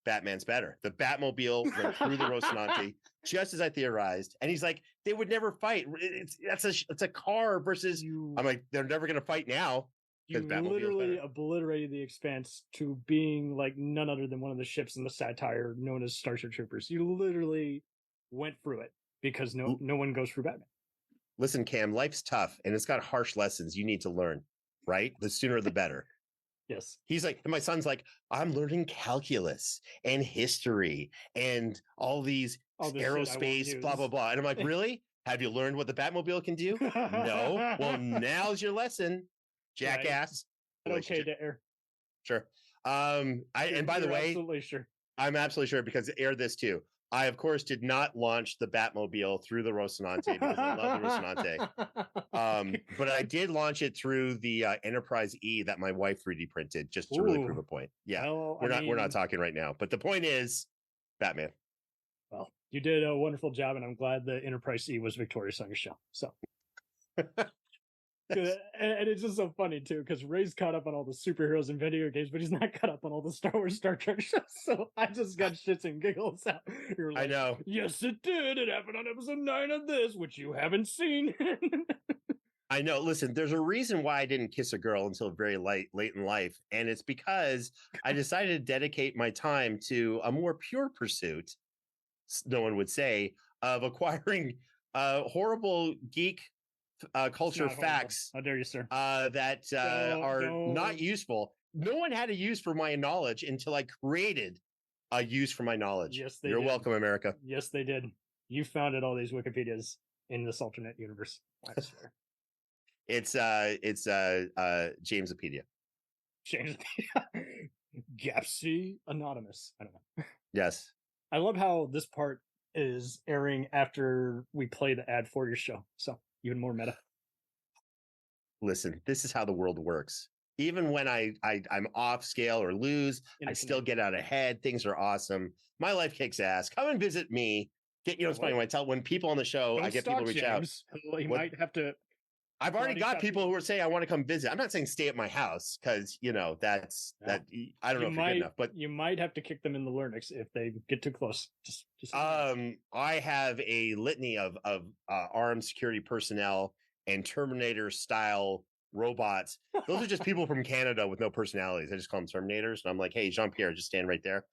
Batman's better. The Batmobile went through the Rocinante, just as I theorized. And he's like, they would never fight. It's a car versus you. I'm like, they're never going to fight now. You literally obliterated the Expanse to being like none other than one of the ships in the satire known as Starship Troopers. You literally went through it because no one goes through Batman. Listen, Cam, life's tough and it's got harsh lessons you need to learn, right? The sooner the better. Yes. He's like, and my son's like, I'm learning calculus and history and all these aerospace, blah, blah, blah. And I'm like, really? Have you learned what the Batmobile can do? No. Well, now's your lesson, jackass. Right. Okay to air. Sure. And by the way, absolutely sure. I'm absolutely sure because air this too. I, of course, did not launch the Batmobile through the Rocinante because I love the Rocinante. But I did launch it through the Enterprise E that my wife 3D printed just to really prove a point. Yeah, well, we're not talking right now. But the point is, Batman. Well, you did a wonderful job, and I'm glad the Enterprise E was victorious on your show. So. And it's just so funny too because Ray's caught up on all the superheroes and video games, but he's not caught up on all the Star Wars, Star Trek shows. So I just got shits and giggles out. You're like, I know. Yes, it did. It happened on episode 9 of this, which you haven't seen. I know. Listen, there's a reason why I didn't kiss a girl until very late in life, and it's because I decided to dedicate my time to a more pure pursuit. No one would say of acquiring horrible geek. Culture facts. How dare you, sir? That are not useful. No one had a use for my knowledge until I created a use for my knowledge. Yes, they You're did. welcome, America. Yes, they did. You founded all these Wikipedias in this alternate universe. I swear. It's Jamesopedia. Change Gavsie Anonymous. I don't know. Yes. I love how this part is airing after we play the ad for your show. So even more meta. Listen, this is how the world works. Even when I'm off scale or lose, I still get out ahead. Things are awesome. My life kicks ass. Come and visit me. It's funny when people on the show, I get people reach out. You might have to. I've already got people who are saying I want to come visit. I'm not saying stay at my house because that's that. I don't know if you're good enough, but you might have to kick them in the larynx if they get too close. Just I have a litany of armed security personnel and Terminator style robots. Those are just people from Canada with no personalities. I just call them Terminators, and I'm like, hey, Jean-Pierre, just stand right there,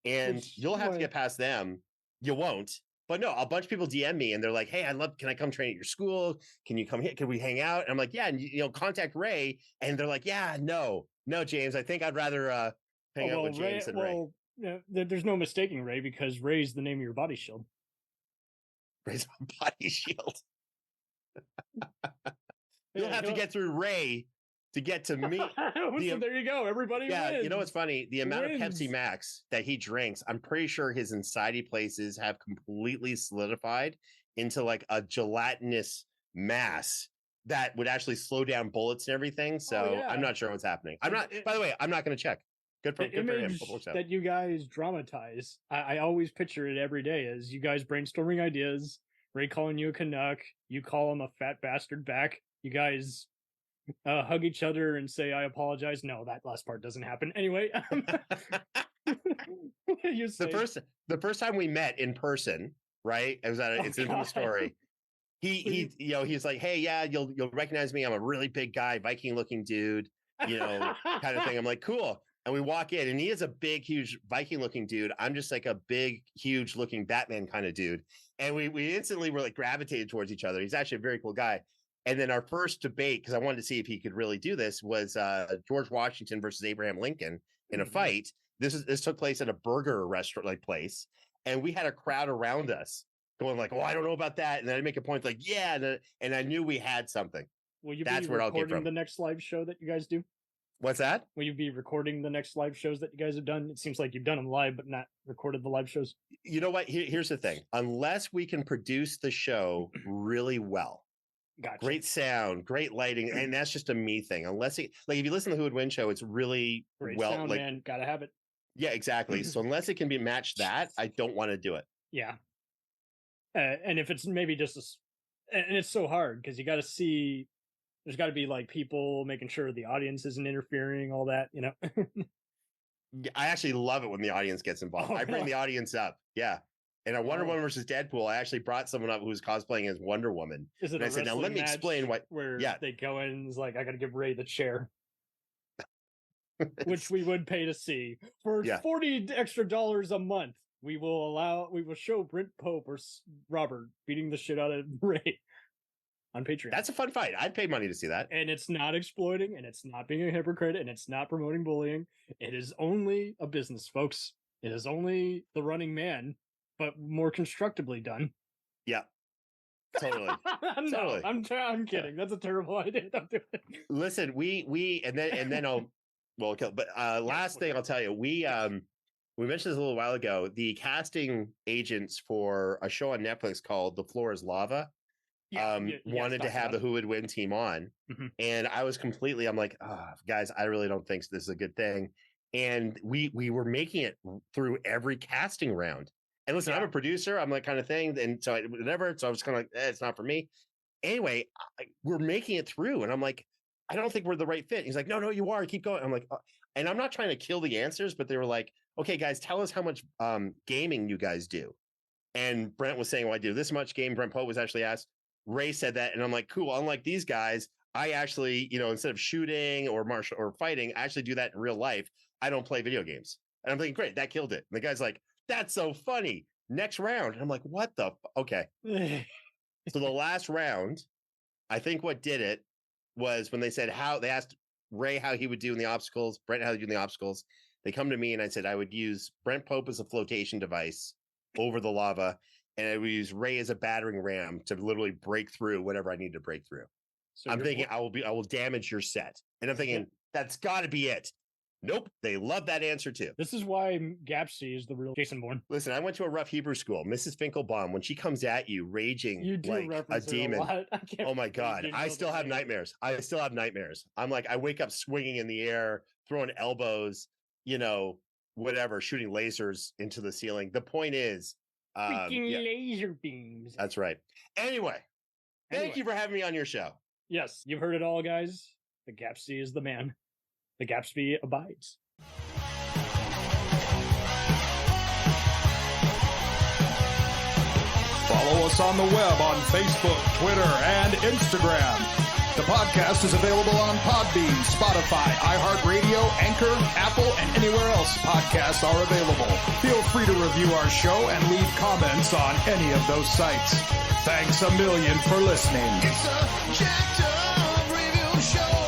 and you'll have to get past them. You won't. But no, a bunch of people DM me and they're like, hey, can I come train at your school? Can you come here? Can we hang out? And I'm like, yeah, and contact Ray. And they're like, yeah, no, James, I think I'd rather hang out with James than Ray. Yeah, there's no mistaking Ray because Ray's the name of your body shield. Ray's my body shield. You'll have to get through Ray to get to me. So there you go. Everybody wins. You know what's funny? The amount of Wins. Pepsi Max that he drinks, I'm pretty sure his inside places have completely solidified into like a gelatinous mass that would actually slow down bullets and everything. So I'm not sure what's happening. By the way, I'm not going to check. Good for him. That you guys dramatize. I always picture it every day as you guys brainstorming ideas. Ray calling you a Canuck. You call him a fat bastard back. You guys hug each other and say, I apologize. No, that last part doesn't happen. Anyway. The first time we met in person, right? It was it's in the story. He's like, hey, yeah, you'll recognize me. I'm a really big guy, Viking looking dude, kind of thing. I'm like, cool. And we walk in and he is a big, huge Viking looking dude. I'm just like a big, huge looking Batman kind of dude. And we instantly were like gravitated towards each other. He's actually a very cool guy. And then our first debate, because I wanted to see if he could really do this, was George Washington versus Abraham Lincoln in a fight. This took place at a burger restaurant like place, and we had a crowd around us going like, "Oh, I don't know about that," and then I make a point like, "Yeah," and I knew we had something. Will you That's be where I'll get recording from. the next live show that you guys do? What's that? Will you be recording the next live shows that you guys have done? It seems like you've done them live, but not recorded the live shows. You know what? Here's the thing: unless we can produce the show really well. Gotcha. Great sound, great lighting, and that's just a me thing. Unless if you listen to the Who Would Win show, it's really great sound, man. Gotta have it. Yeah, exactly. So unless it can be matched that, I don't want to do it. Yeah. And if it's maybe just and it's so hard because you got to see, there's got to be like people making sure the audience isn't interfering, all that, I actually love it when the audience gets involved. I bring the audience up. Yeah. And on Wonder Woman versus Deadpool, I actually brought someone up who was cosplaying as Wonder Woman. Is it and I said, now let me explain where they go in and it's like, I got to give Ray the chair. Which we would pay to see. For $40 extra a month, we will show Brent Pope or Robert beating the shit out of Ray on Patreon. That's a fun fight. I'd pay money to see that. And it's not exploiting, and it's not being a hypocrite, and it's not promoting bullying. It is only a business, folks. It is only the running man, but more constructively done. Yeah. Totally. No, totally. I'm kidding. That's a terrible idea. Don't do it. Listen, we and then I'll but last thing I'll tell you, we mentioned this a little while ago. The casting agents for a show on Netflix called The Floor is Lava wanted to have the Who Would Win team on. Mm-hmm. And I was I'm like, guys, I really don't think this is a good thing. And we were making it through every casting round. And listen, I'm a producer. I'm that kind of thing. And so So I was kind of like, it's not for me. Anyway, we're making it through. And I'm like, I don't think we're the right fit. He's like, no, you are. Keep going. I'm like, and I'm not trying to kill the answers, but they were like, okay, guys, tell us how much gaming you guys do. And Brent was saying, well, I do this much game. Brent Pope was actually asked. Ray said that. And I'm like, cool. Unlike these guys, I actually, instead of shooting or martial or fighting, I actually do that in real life. I don't play video games. And I'm thinking, great, that killed it. And the guy's like, that's so funny. Next round. And I'm like, what the? Okay. So the last round, I think what did it was when they asked Ray how he would do in the obstacles, Brent how he would do in the obstacles. They come to me and I said, I would use Brent Pope as a flotation device over the lava. And I would use Ray as a battering ram to literally break through whatever I need to break through. So I'm thinking I will damage your set. And I'm thinking, that's got to be it. Nope. They love that answer too. This is why Gavsie is the real Jason Bourne. Listen, I went to a rough Hebrew school. Mrs. Finkelbaum, when she comes at you raging You do like a reference her a demon. lot. I can't Oh my believe God. you I know still the have name. nightmares. I'm like, I wake up swinging in the air, throwing elbows, whatever, shooting lasers into the ceiling. The point is, Freaking laser beams. that's right. Anyway, thank you for having me on your show. Yes, you've heard it all, guys. The Gavsie is the man. The Gavsie abides. Follow us on the web on Facebook, Twitter, and Instagram. The podcast is available on Podbean, Spotify, iHeartRadio, Anchor, Apple, and anywhere else podcasts are available. Feel free to review our show and leave comments on any of those sites. Thanks a million for listening. It's a jacked up review show.